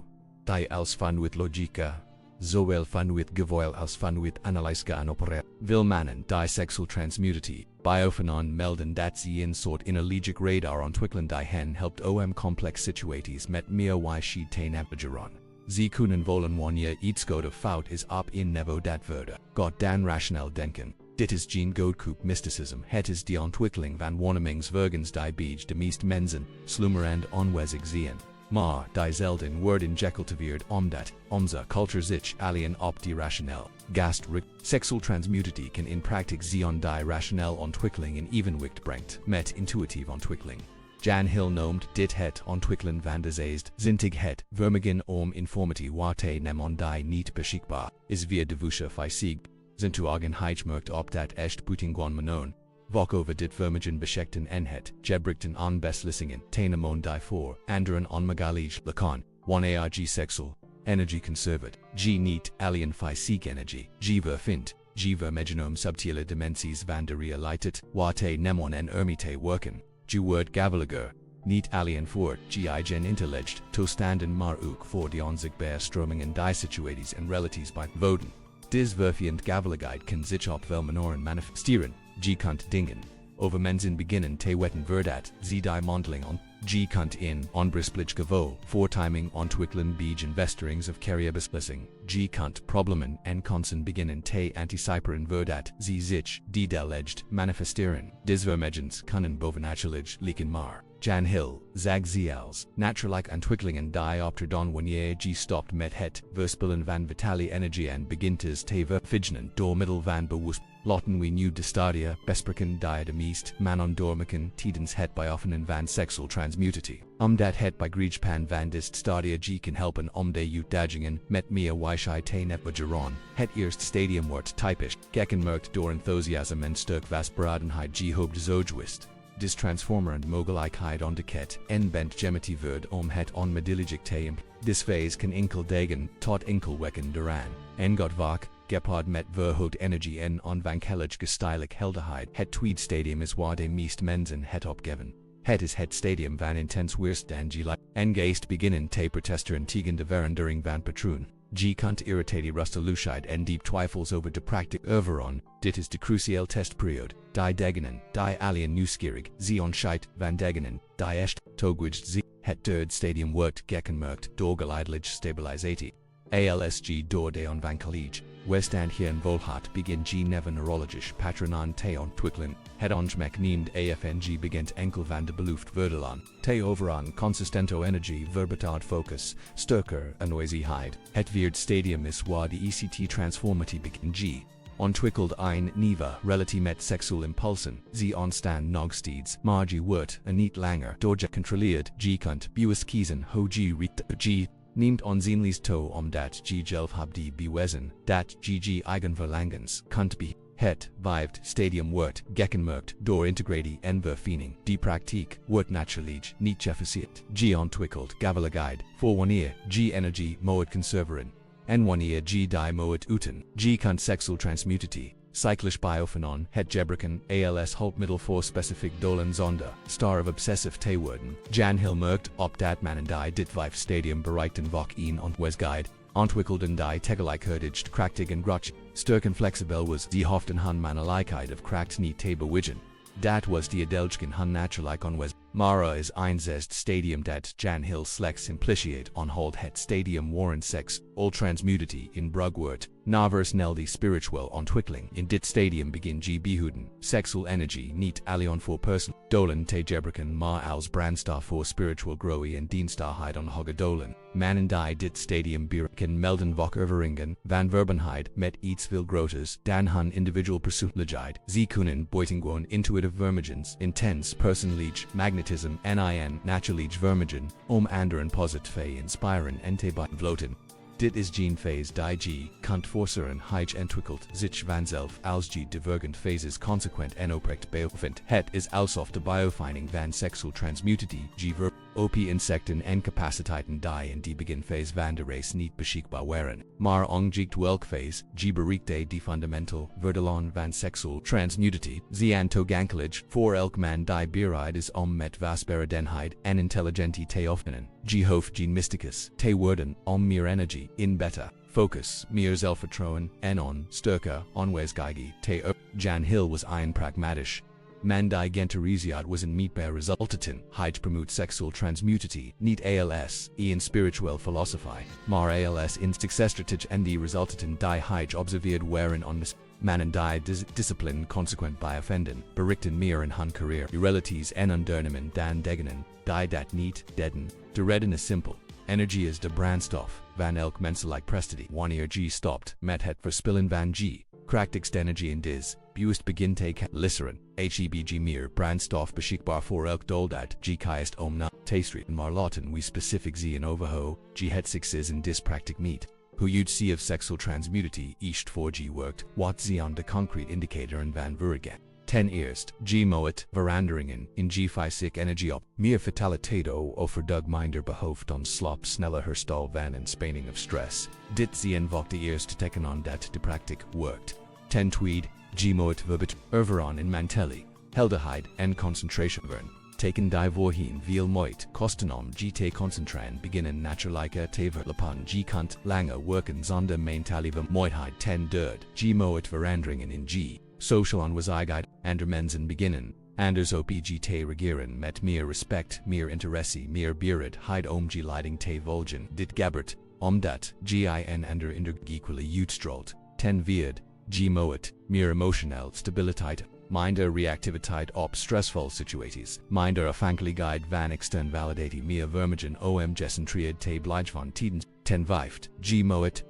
die als vanuit logica, zowel vanuit gevoel als vanuit analyse gaan opereren. Wil mannen die seksuele transmutatie, biofenon melden dat ze een soort innerlijke radar ontwikkelen die hen helpt om complex situaties met meer wijsheid te navigeren. Ze kunnen voelen wanneer iets goed of fout is op een niveau dat wordt, got dan rationeel denken. Dit is geen goedkoop mysticism, het is de ontwikkeling van waarnemingsvergens die bij de meeste mensen, slummerend onwezig zien. Maar die zelden worden gecultiveerd omdat onze cultuur zich alien op die rationeel, gastrik, seksuele transmutatie kan in praktijk zien die rationeel ontwikkeling in evenwicht brengt met intuïtieve ontwikkeling. Jan Hill noemt dit het ontwikkelen van de geest, zintig het vermogen informatie waar te nemen die niet beschikbaar is via de woesche fysiek, zijn u eigenheid op dat echt buitengewoon menon. Over dit vermogen beschikten en het gebrikten aan beslissingen tenemon die voor anderen onmogelijk lakan, wanneer G seksueel energie conservet, G niet alien fysiek energie, G vervindt, G vermegen subtiele dimensies van de realiteit, waar te nemen en te werken, G wordt gaveliger, niet alien voor G eigen intellect, toestanden maar ook voor de onzichtbare stromingen die situaties en relaties bij voden. Dis verfiend gaveligheid kan zich op wel menoren manifesteren. G kunt dingen, over mensen beginnen te wetten verdat, ze die mondeling on, G kunt in onberispelijk geval, voortiming ontwikkelen bij investerings of carrierbeslissing, G kunt problemen en kansen beginnen te anticiperen verdat, ze zich, die deleged, manifesteren, dis vermegens kunnen bovennatuurlijk lieken maar. Jan Hill, zag ze als, naturlijke ontwikkelingen die optreden wanneer G stopt met het verspillen van vitale energie en begint te verfijnen door middel van bewust. Laten we nu de stadia bespreken die de meest mannen doormaken tijdens het beoefenen van seksuele transmutatie. Omdat het begrijpen van dit stadia G kan helpen de uitdagingen met meer wijsheid te navigeren. Het eerste stadium wordt typisch, gekenmerkt door enthusiasme en sterk vastberadenheid G hoopt zojuist. Dis transformerend mogelijkheid ontdekt en bent gemativeerd het onmiddellijk te implementeren. Dis phase kan enkel dagen tot enkel weken duran. En got vaak, gepard met verhoogd energie en onwankelijk gestijlig helderheid. Het tweede stadium is waar de meeste mensen het opgeven. Het is het stadium van intens weerstand en geest beginnen te protesteren tegen de verandering van patroon. G kunt irritate rusteloosheid en diep twijfels over de praktijk overon. Dit is de cruciale testperiode. Die degenen, die alien nieuwsgierig, ze ontscheidt van degenen, die echt toegwijst ze. Het derde stadium wordt gekenmerkt door geleidelijk stabilisatie. ALSG door de onwankelijk, weerstand hier en volhard begin G never neurologisch patronon te ontwikkelen. Het ongemak neemt AFNG begint enkel van de beloofd verdelan. Te overon consistento energie verbetard focus, sterker aanwezigheid. Het vierde stadium is waar de ECT transformatie begint G. Ontwikkeld een nieuwe relatie met seksuele impulsen, ze ontstaan nog steeds, maar G wordt niet langer door gecontroleerd G kunt bewust kiezen hoe G riet G. Nehmt onzienlies to dat G jelf habdi bewesen, dat GG eigenverlangens, kunt be. Het, vijfd, stadium wordt, gekkenmerkt, door integratie en verfening. Die praktijk wordt natuurlijk niet gefacet. G ontwikkeld, gaveligeid, voor wanneer G energie moet conserveren. En wanneer G die moet uten. G kunt seksual transmutatie. Cyclisch biophenon, het gebreken, als hulpmiddel voor specifiek doelen zonder, star of obsessive te worden. Jan Hill merkt op dat mannen die dit vijf stadium bereichten vak een ontwesgeid, ontwikkelden die tegelijkertijd krachtig en grach, sterk en flexibel was die hoofden hun mannelijkheid of kracht niet te bewegen. Dat was die adelgen hun natuurlijk onwes. Mara is een zesde stadium dat Jan Hill slechts impliciate onhold het stadium waren sex, all transmutatie in brugwoord, navers nel die spiritual ontwikkeling. In dit stadium begin G behoeden, sexual energy niet alleen voor person, dolen te gebreken maar als brandstof voor spiritual groei en dienstbaarheid on hoge dolen. Mannen die dit stadium kan melden vak ervaringen, van verbenheid met iets veel groters dan hun individual persoonlijkheid. Ze kunnen buitengewoon intuitive vermogens, intense personlijk magnetism en natuurlijk vermogen, anderen positive inspiren en te beïnvloeden. Dit is geen phase die G kunt forceren hij entwikkeld zich vanzelf als G divergent phases consequent en oprecht beoefent. Het is alsof de biofeinding van seksual transmutatie G op insecten en capaciteiten die in die beginphase van de race niet beschikbaar waren. Maar ongeacht welk phase, G bereikte die fundamental verdelan van seksual transmutatie, ze toegankelijk voor elk man die bereid is met vastberadenheid en intelligentie te oefenen. G hoeft geen mysticus te worden meer energie in beta. Focus, meer zelfvertrouwen en sterke onwesgeige te Jan Hill was een pragmatisch. Man die genteriziat was een meetbaar resultaten, hij promoot seksual transmutatie, niet als, in spiritual filosofie, maar als in successtrategie en die resultaten die hij observeerd waren on mannen die discipline consequent beoefenden, berichten meer in hun career, realities en ondernemen dan degenen, die dat niet deden. De reden is simpel. Energie is de brandstof van elk menselijk prestatie. Wanneer G stopt met het verspillen van G, krachtigste energie in dis, bewust begint te lisseren. Hebg meer brandstof beschikbaar voor elk doel dat G kiest na te maar laten we specific zien overho, G het succes in dis practic meet. Hoe you'd see of sexual transmutatie east voor G worked, wat ze on de concrete indicator en van vergen. Ten eerst, G moet veranderingen in G fysiek energie op. Meer fatalitedo overdug minder behoeft on slop sneller herstal van en spanning of stress. Dit zien vok de eerste teken on dat de praktijk worked. Ten tweede, G moet verbet erveron in mantelli, helderheid en concentration vern. Taken die voorheen veel moeit kosten om G te concentren beginnen naturlijke te verlapan G kunt lange werken zonder mentalieve moeitheid ten derde. G moet veranderingen in G. Social onwezigheid, ander mensen beginnen, anders opg te regeren met meer respect, meer interesse, meer bereidheid om G leiding te volgen. Dit gebert, omdat Gin ander equally uitstrolt. Ten vierde, G moet, meer emotioneel stabiliteit, minder reactiviteit op stressvol situaties, minder afhankelijkheid van extern validatie, meer vermogen om gecentreerd te blijven tiden. Ten vijfde, G moet,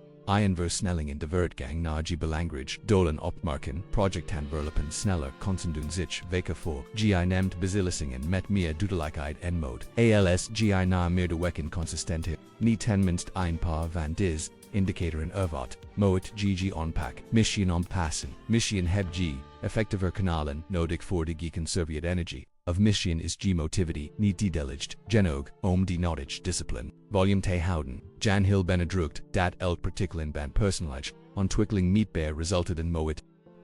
versnelling in de voortgang naar G belangrijk doelen opmerken, projecten verlopen sneller, consendun zich weken voor, G neemt beslissingen met meer duidelijkheid en moed. Als G na meer de wekken consistente, niet tenminst een paar van dis, indicatoren ervat, moet GG onpak, mission onpassen, mission heb G, effectiever kanalen, nodig voor de geconserveerd energie. Of mission is G motivity, niet dedeligd, genoeg, die knowledge discipline. Volume te houden, Jan Hill benadrukt, dat elk particular ban personage, ontwikkeling meetbaar resulted in moet.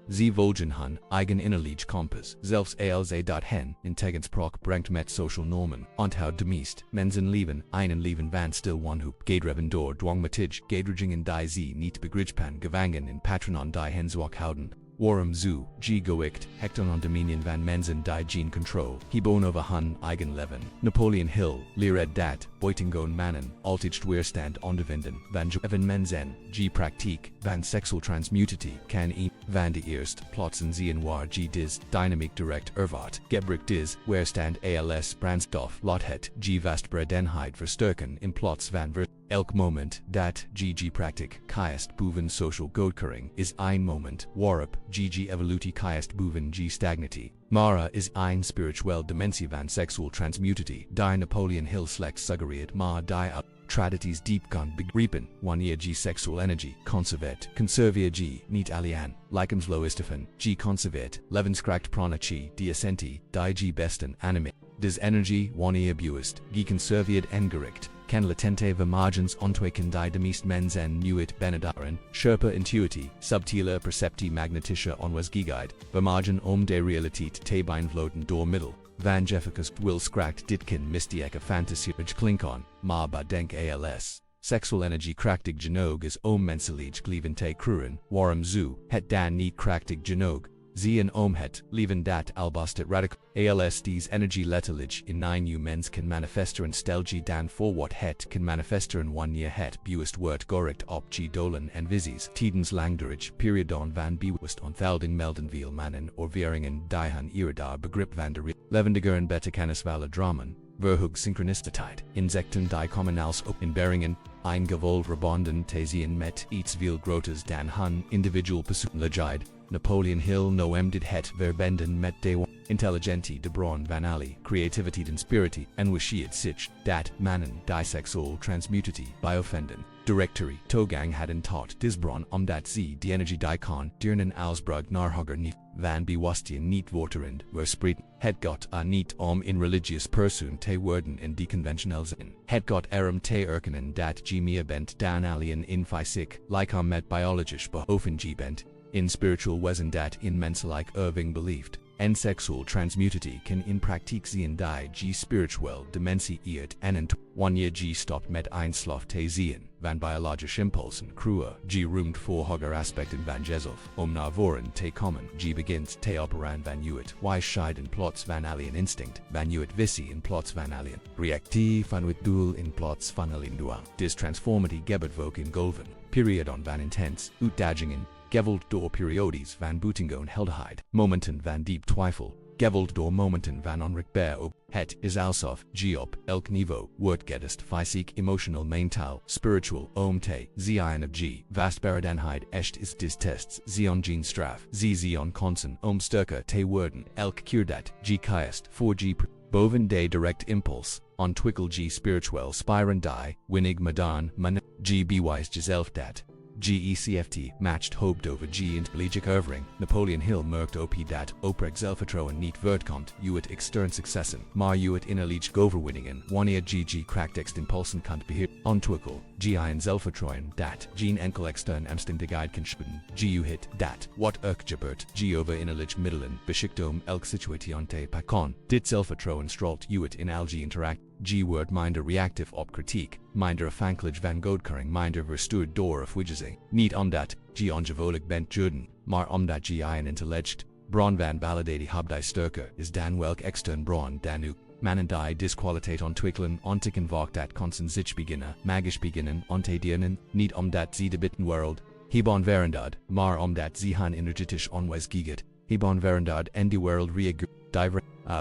Ze volgen hun, eigen innerlijk kompas, zelfs als hen, in tegenspraak brengt met social normen, onthoud de meest, mensen leven, einen leven van stil wanhoop, gedreven door dwangmatig, gedringen die ze niet begripspan gevangen in patronon die hen zwak houden. Waarom zu, G goicht, hecton on dominion van mensen die geen control, hebon over hun eigen leven. Napoleon Hill, lered dat, buitengewoon mannen, altijd weerstand ondervinden, van even mensen, G praktiek, van seksual transmutatie, kan van de eerst, plotsen zien waar G dis, dynamiek direct ervat, gebruik dis, weerstand als brandstof, lot het, G vastberadenheid versterken in plots van elk moment dat GG praktik kiest boven social goedkeuring is een moment waarop GG evolutie kiest boven G stagnatie. Mara is een spirituele dimensie van seksual transmutatie die Napoleon Hill slechts suggereert maar die tradities diepgang begrepen, wanneer G seksual energie conserveert, conserveer G niet alleen, lichaamsloosstoffen, G conserveert, levenskracht prana Chi, die essentie, die G besten anime. Dus energie wanneer bewust, G conserveerd en gericht, kan latente vermogens ontwikken die de meest mensen nooit benaderen, scherpe intuïtie, subtiele perceptie magnetische onwasgigheid, vermogen om de realiteit te beïnvloeden door middel van jefficus wilskracht dit kan mystieke fantasierige klinken, maar bedenk als. Seksual energie krachtig genoeg is om menselijk leven te kruren, waarom zu het dan niet krachtig genoeg, zien om het leven dat albastet radical. Als deze energie letterlijk in een mens kan manifesteren stel je dan voor wat het kan manifesteren wanneer het bewust wordt gericht op G doelen en visies. Tijdens langdurig periodon van bewust onthouding melden veel mannen orveringen die hun eerder begrip van de levendigeren betakennisvale dramen, verhoog synchroniciteit, insecten die komen als op in beringen, ein gevolg rebonden te zien met iets veel groters dan hun individual persoonlijkheid. Napoleon Hill noem dit het verbenden met de intelligentie de bron van alle creativiteit en spiriti en wishiet zich dat mannen die seksual transmutatie bioffenden. Directory toegang hadden tot dis bron omdat ze die energie die kan diernen ausbrug naar hoger niet van bewustien niet worterend verspreiden. Het got niet om in religious persoon te worden in die conventioneel zin. Het got te erkennen dat G meer bent dan alien in fysiek lichaam met biologisch behoven G bent. In spiritual wesen dat in menselijk erving believed, en seksual transmutatie kan in praktijk zien die G spiritual dimensie eert en wanneer G stopt met eindslof te zien, van biologisch impulsen kruer, G roomt voor hoger aspecten van jezelf, om naar voren te komen, G begint te opereren van uit, scheiden plots van alien instinct, van uit visie in plots van alien, reactie van het doel in plots van alien dual, dis transformity gebert vok in golven, periodon van intens, uitdagingen, geveld door periodes van buitengewoon helderheid, momenten van diep twijfel, geveld door momenten van onrechtbaar op. Het is alsof G op elk niveau wordt gedest fysiek emotional mentaal spiritual om te zien of G vastberadenheid echt is dis tests zion geen straf zion konsen om sterker te worden elk keer dat G kiest voor G boven de direct impuls ontwikkel G spiritual spiren die winnig madan man G bewijs jezelf dat GECFT matched hoopt over G intelligent ervering. Napoleon Hill merkt op dat opreg zelfvertrouwen niet voortkomt uit extern successen, maar uit innerlijk overwinningen wanneer G kracht impulsen kan beheer ontwikkel. G een zelfvertrouwen dat geen enkel extern omstandigheid kan schudden. G hit dat wat gebeurt G over innerlijk middelen beschikt om elk situation te pakken. Dit zelfvertrouwen straalt uit in alge interact. G wordt minder reactief op kritiek, minder afhankelijk van goedkeuring, minder verstuurd door afwijzing. Niet omdat G ongevoelig bent juden, maar omdat G een intellect bron van validatie die sterker is dan welk extern bron dan ook. Mannen die disqualiteit ontwikkelen ontikken vak dat konsen zich beginnen, magisch beginnen te dienen, niet omdat ze de bitenwereld hebben veranderd, maar omdat ze hun energetisch onwasgigit, hebben veranderd en de wereld reageert.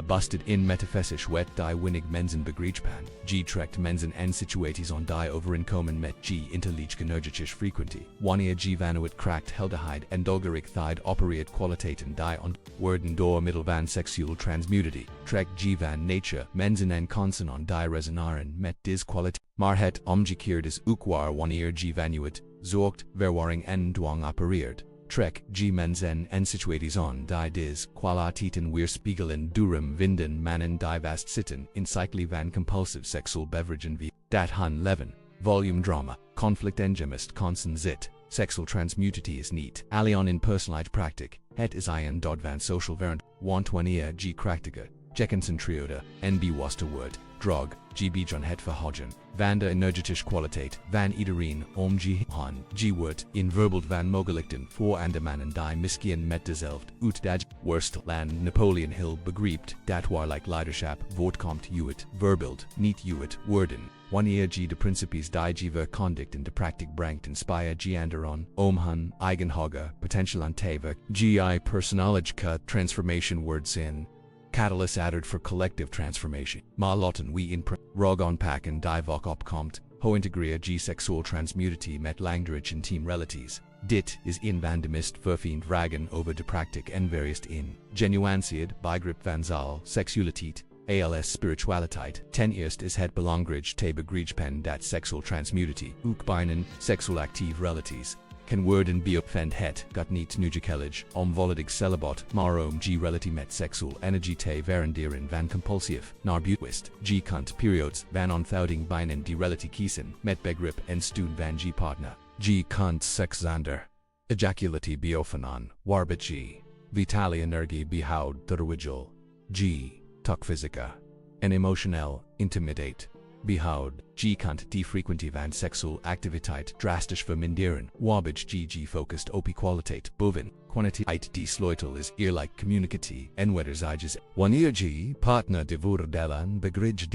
Busted in metaphysisch wet die winnig mensen begrijpen. G trekt mensen en situaties on die overeenkomen met G intelligent energetisch frequentie. Wanneer G vanuit kracht helderheid en dolgerichtheid opereert kwaliteiten die worden door middel van seksual transmutatie. Trekt G van nature mensen en konsen on die resonaren met dis kwaliteit. Maar het omgekeerd is ook waar wanneer G vanuit zorgt, verwarring en dwang opereert. Trek G mensen en situaties on die dis kwaliteiten weerspiegelen durum vinden mannen die vast zitten in cycli van compulsive sexual beveragen v. Dat hun leven, volume drama, conflict en gemist konsen zit, sexual transmutatie is niet. Allion in personality practic, het is een dod van social variant, want wanneer G krachtiger, geconcentrerder, en bewuster wordt, drug, G bejon het verhogen, van de energetische kwaliteit, van iedereen om G han, G wordt, in verbal van mogelijkheden voor andere mannen die misschien met dezelfde uitdaging worstelen. Napoleon Hill begrijpt dat warlijk leiderschap voortkomt uit verbeeld, niet uit woorden. Wanneer G de principes die G verkondigt in de praktijk brengt inspire G anderen om hun eigen hoger potential aan te werken. G personalige transformation words in catalyst added for collective transformation. Maar laten we in rog onpakken die vok opkomt, ho integreer G seksual transmutatie met langdurig intiem relaties. Dit is in van de mist verfiend vragen over de praktijk en various in genuanceerd begrip van zaal, seksualiteit, als spiritualiteit, ten eerst is het belangrijk te begrijpen dat seksual transmutatie, ook binnen seksual actieve relaties, kan worden beopend het, gaat niet nugekelig, om volledig celibat, maar om relatie met seksual energie te veranderen van compulsief, naar bewust, kunt periods van onthouding binnen die relatie kiezen, met begrip en steun van partner. Kunt seks zonder ejaculatie beoefenen, waarbij vitale energie behoud terwijl tuk fysica en emotioneel intimidate behoud, kunt die frequentie van seksual activiteit drastisch verminderen, waarbij focust op kwaliteit boven kwantiteit die sleutel is eerlijk communicatie en wederzijds. Wanneer partner de voordelen begrijpt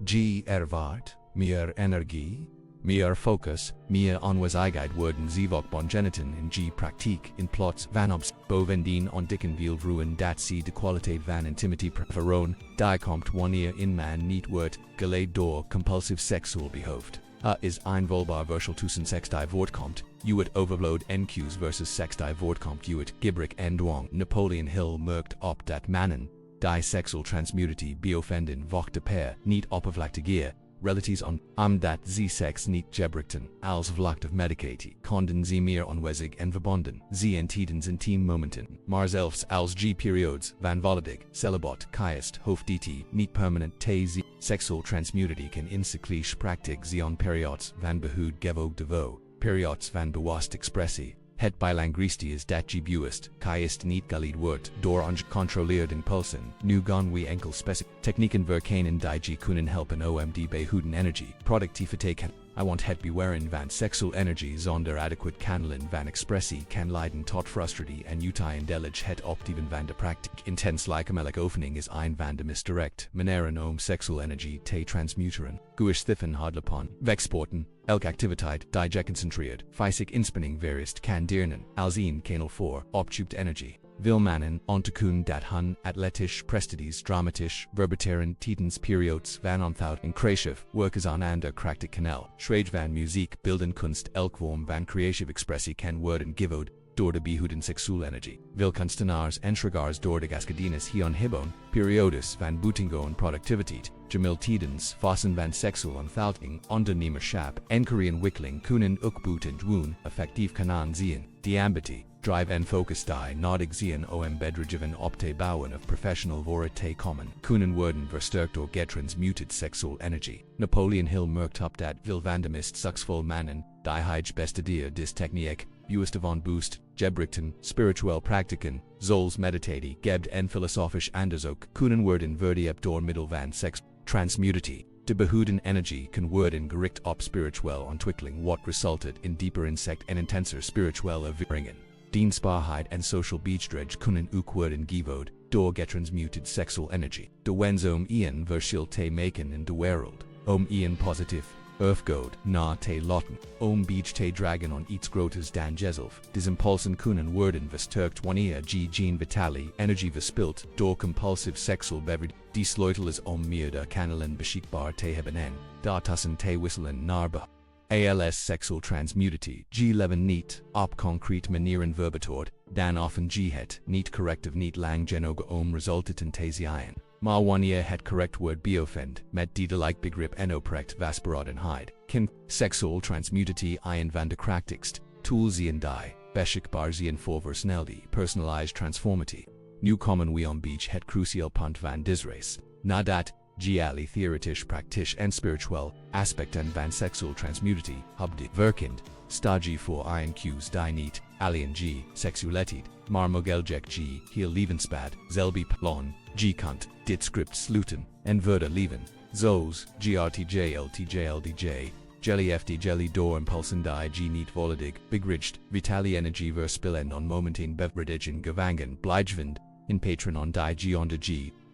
die ervaart meer energie, meer focus, meer aanwezigheid worden ook bongeniten in praktijk in plaats van op bovendien ontdekken veel vrouwen dat ze de kwaliteit van intimiteit preferen, die komt wanneer in man niet wordt geleid door compulsive seksual behoefte. Is een volbaar verschil tussen seks die voortkomt, uit overvloed en cues versus seks die voortkomt uit gebrek en dwang. Napoleon Hill merkt op dat mannen, die seksual transmutatie beoefenden wachten per niet oppervlaktiger relaties omdat ze seks niet gebruikten als vlakte medicatie, konden ze meer aanwezig en verbonden, ze en tijdens intiem momenten, maar zelfs als periods van volledig celibat geest hoofdt niet permanent te seksual transmutatie kan in cyclische praktijk zijn periods van behoud gevoeg devo, periods van bewust expressie. Het bilinguïstie is dat bewust, geest niet geleid wordt door ongecontroleerde impulsen. Nu gaan we enkel specifieke technieken verkennen die kunnen helpen om die behouden energie, productiviteit kan. I want het bewaren van seksual energie zonder adequate kanalen van expressie kan leiden tot frustratie en uiteindelijk het opgeven van de praktijk. Intens lichamelijke oefening is een van de misdirect manieren om seksual energie te transmuteren. Guistiffen hadlepon, wegsporten, elke activiteit die geconcentreerd, fysiek inspanning verist kan dienen, als een kanal voor opgeübt energie. Wil mannen ontdekken dat hun atletisch prestaties dramatisch verbeteren tijdens periods van onthouding creatief werkers aan ander krachtig kanaal. Schrijf van muziek, beelden kunst, elk vorm van creatieve expressie kan worden gevoed door de behouden seksual energie. Wil kunstenaars en schrijvers door de gascadines hier hebben, periodes van buitengewoon productiviteit, gemil tijdens fasen van seksual onthouding, ondernemerschap en carrièreontwikkeling kunnen ook buitengewoon effectief kunnen zien. Die ambitie, drive en focus die nodig zijn om bedrijven op te bouwen of professional voor te komen, kunnen worden versterkt door getransmuted seksual energie. Napoleon Hill merkt op dat veel van de meest succesvol mannen, die het beste dier dis techniek, bewust van boost, gebruikten, spiritueel praktiken, zoals meditatie, gebt en filosofisch onderzoek, kunnen worden verdiend door middel van seks transmutatie. De behouden energie kan worden gericht op spirituele ontwikkeling wat resulteert in dieper inzicht en intenser spirituele ervaringen. Dienstbaarheid en social bijdrage kunnen ook worden gevoed door getransmuted seksual energie. De wens om een verschil te maken in de wereld, om een positief erfgoed na te laten, om bij te dragen on iets groters dan jezelf. Des impulsen kunnen worden versterkt wanneer geen vitale energie verspilt door compulsive seksual beverage. Die sleutel is om meerdere kanalen beschikbaar te hebben en daartussen te wisselen naar als seksual transmutatie, leven niet op concrete manieren verbeterd, dan offen het niet correctief niet lang genoeg om resultaten te zien. Maar wanneer het correct wordt beoefend, met didelijk begrip en oprecht vastberadenheid, kan seksual transmutatie een van de krachtigst tools zijn die beschikbaar zijn voor versnelde personalized transformatie. Nu komen we om het crucial punt van disrace, nadat alle theoretisch praktisch en spiritueel aspecten van seksual transmutatie hebben verkend, stage voor een cues die niet alleen seksualiteit, maar mogelijk heel levenspad, zelbe plan, kunt dit script sluiten en verder leven, zoals grtjltjldj, jelly ft jelly door impulsen die niet volledig begrijpt, vitale energie verspillen on momenteen bevredigen gevangen blijvend, in patron on die onder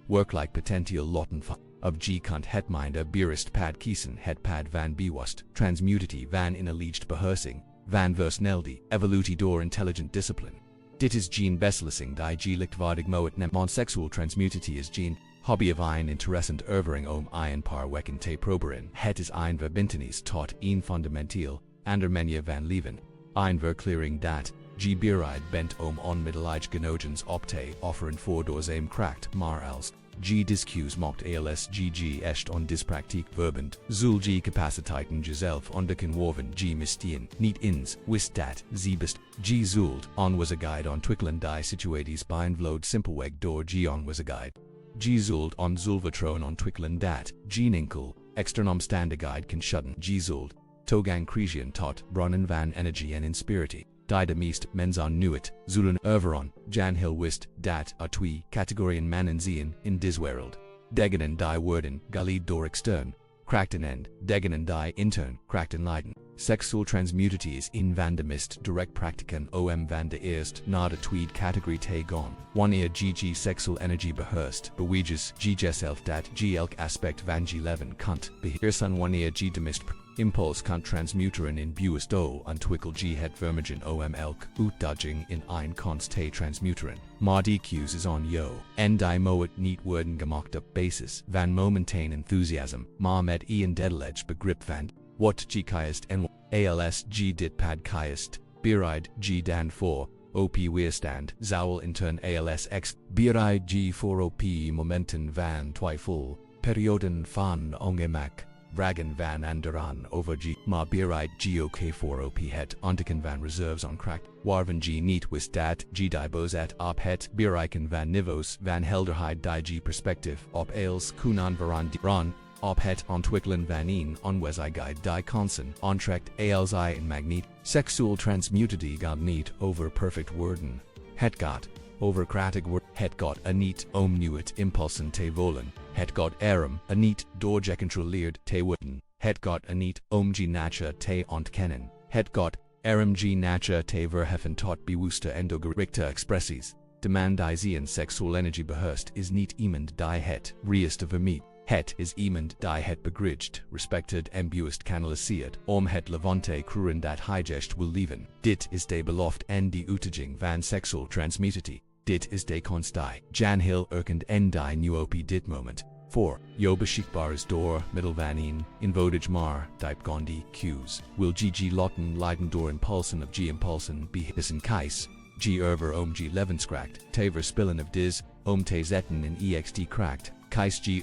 werkelijk potentieel loten van. Of kunt het minder berust pad kiezen het pad van bewust transmutatie van innerlijke beheersing, van versnelde evolutie door intelligent discipline. Dit is geen beslissing die lichtvaardig moet nemen. Seksual transmutatie is geen hobby of een interessant ervaring om een paar weken te proberen. Het is een verbintenis tot een fundamenteel ander manier van leven. Een verklaring dat bereid bent om onmiddellijk genoegens op te offeren voor door zijn kracht, maar als G discues mocht als GG echt on dispraktik verbend, zul G capaciteiten jezelf onderken worven G mistien, niet ins, wist dat, ze best, G zult, on was a guide on twikkelen die situaties beïnvloed simpelweg door G on was a guide. G zult on zulvertroon on twikkelen dat, G ninkel, externomstandigheid kan schudden G zult, togang crisian tot, bronnen van energie en inspirity. Die de meest menzon nuit, zullen overon, Jan Hill wist, dat, a twee, categorien mannen zien, in diswereld. Degenen die worden, galid door extern, krachten end, degenen die intern, krachten leiden. Seksuele transmutatie is in van de mist direct praktiken van de eerst na de tweede categorie te gaan. Wanneer GG seksuele energie beheerst, beweegt G jezelf dat G elk aspect van G leven kunt beheersen wanneer G de mist impuls kunt transmuteren in bewust ontwikkel G het vermogen elk uitdaging in een konst te transmuteren. Maar DQ's is on yo. En die moet niet worden gemaakt op basis van momentane enthusiasm, maar met een dedelege begrip van wat G kiest en als G dit pad kiest, bereid G dan voor, op weerstand, zou intern als x, bereid G voor op momenten van twijfel, perioden van ongemak, vragen van anderen over G, maar bereid G ook voor op het ontdekken van reserves on Kracht, waarvan G niet wist dat G die bozet op het bereiken van niveaus van helderheid die G perspectief op als kunan veran op het ontwikkelen van een onwezigheid die kansen ontrekt als in magneet. Seksuele transmutatie gaat niet over perfect woorden. Het gaat over krachtig woord. Het gaat niet om nieuwet impulsen te volen. Het gaat erom niet door gecontroleerd te worden. Het gaat niet om G nature te ontkennen. Het gaat erom G nature te verheffen tot bewuste en doelgerichte expressies. De man die zijn seksuele energie beheerst is niet iemand die het reiste vermeet. Het is iemand die het begrudged, respected en bewust kanaliseert om het levante kruren dat hijgest wil leven. Dit is de belofte en de uitdaging van seksuele transmutatie. Dit is de konst die Jan Hill erkend en die nu op dit moment. 4. Jo beschikbaar is door middel van een eenvoudig maar diepgaande cues. Wil GG lotten leiden door impulsen of G impulsen beheersen kies. G om G levenskracht, te verspillen of dis, om te zetten in ext kracht. Kies G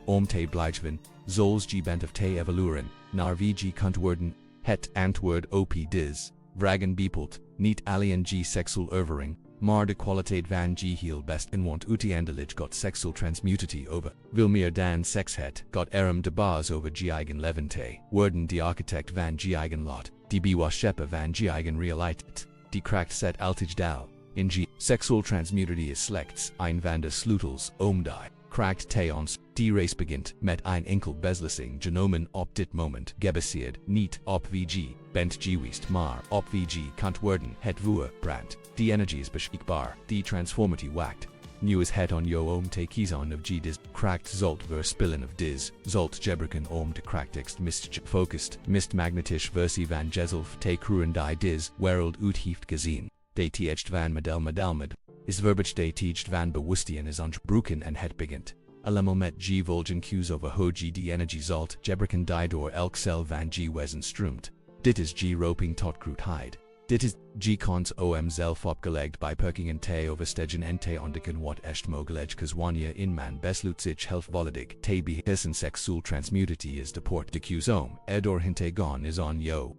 om te blijven, zoals G bent of te evalueren, naar VG kunt worden, het antwoord op dis, vragen beepelt, niet alleen G seksuele ervaring, maar de kwaliteit van G heel best en want uiteindelijk got seksuele transmutatie over. Wil meer dan seks het, got de baas over G eigen leven te worden de architect van G eigen lot, die bewaarschepper van G eigen realiteit, die kracht set altijd dal, in G. Seksuele transmutatie is slechts een van de sleutels die Kracht te ons, die race begint met een enkel beslissing genomen op dit moment gebaseerd niet op VG, bent geweest maar op VG kunt worden het vuur brandt, die energie is beschikbaar, die transformatie wacht. Nu is het on jo om te kiezen of G dis, Kracht zult verspillen of dis, zult gebruiken om de krachtigst mist focused, mist magnetisch versie van jezelf te kruren die dis, wereld uit heeft gezien, de tiecht van medelmed. Is verbage de tiecht van bewustzijn is ontbroken en het begint. Allemaal met G volgen cues over hoe G die energie zult gebruiken die door elk cel van G wezen stroomt. Dit is G roping tot krootheid. Dit is G cons om zelf opgelegd bij perkingen te overstegen en te ontdekken wat echt mogelijk is wanneer in man besluit zich helfvoledig te beheersen seksuele transmutatie is de port de cues om, door hinte gaan is on yo.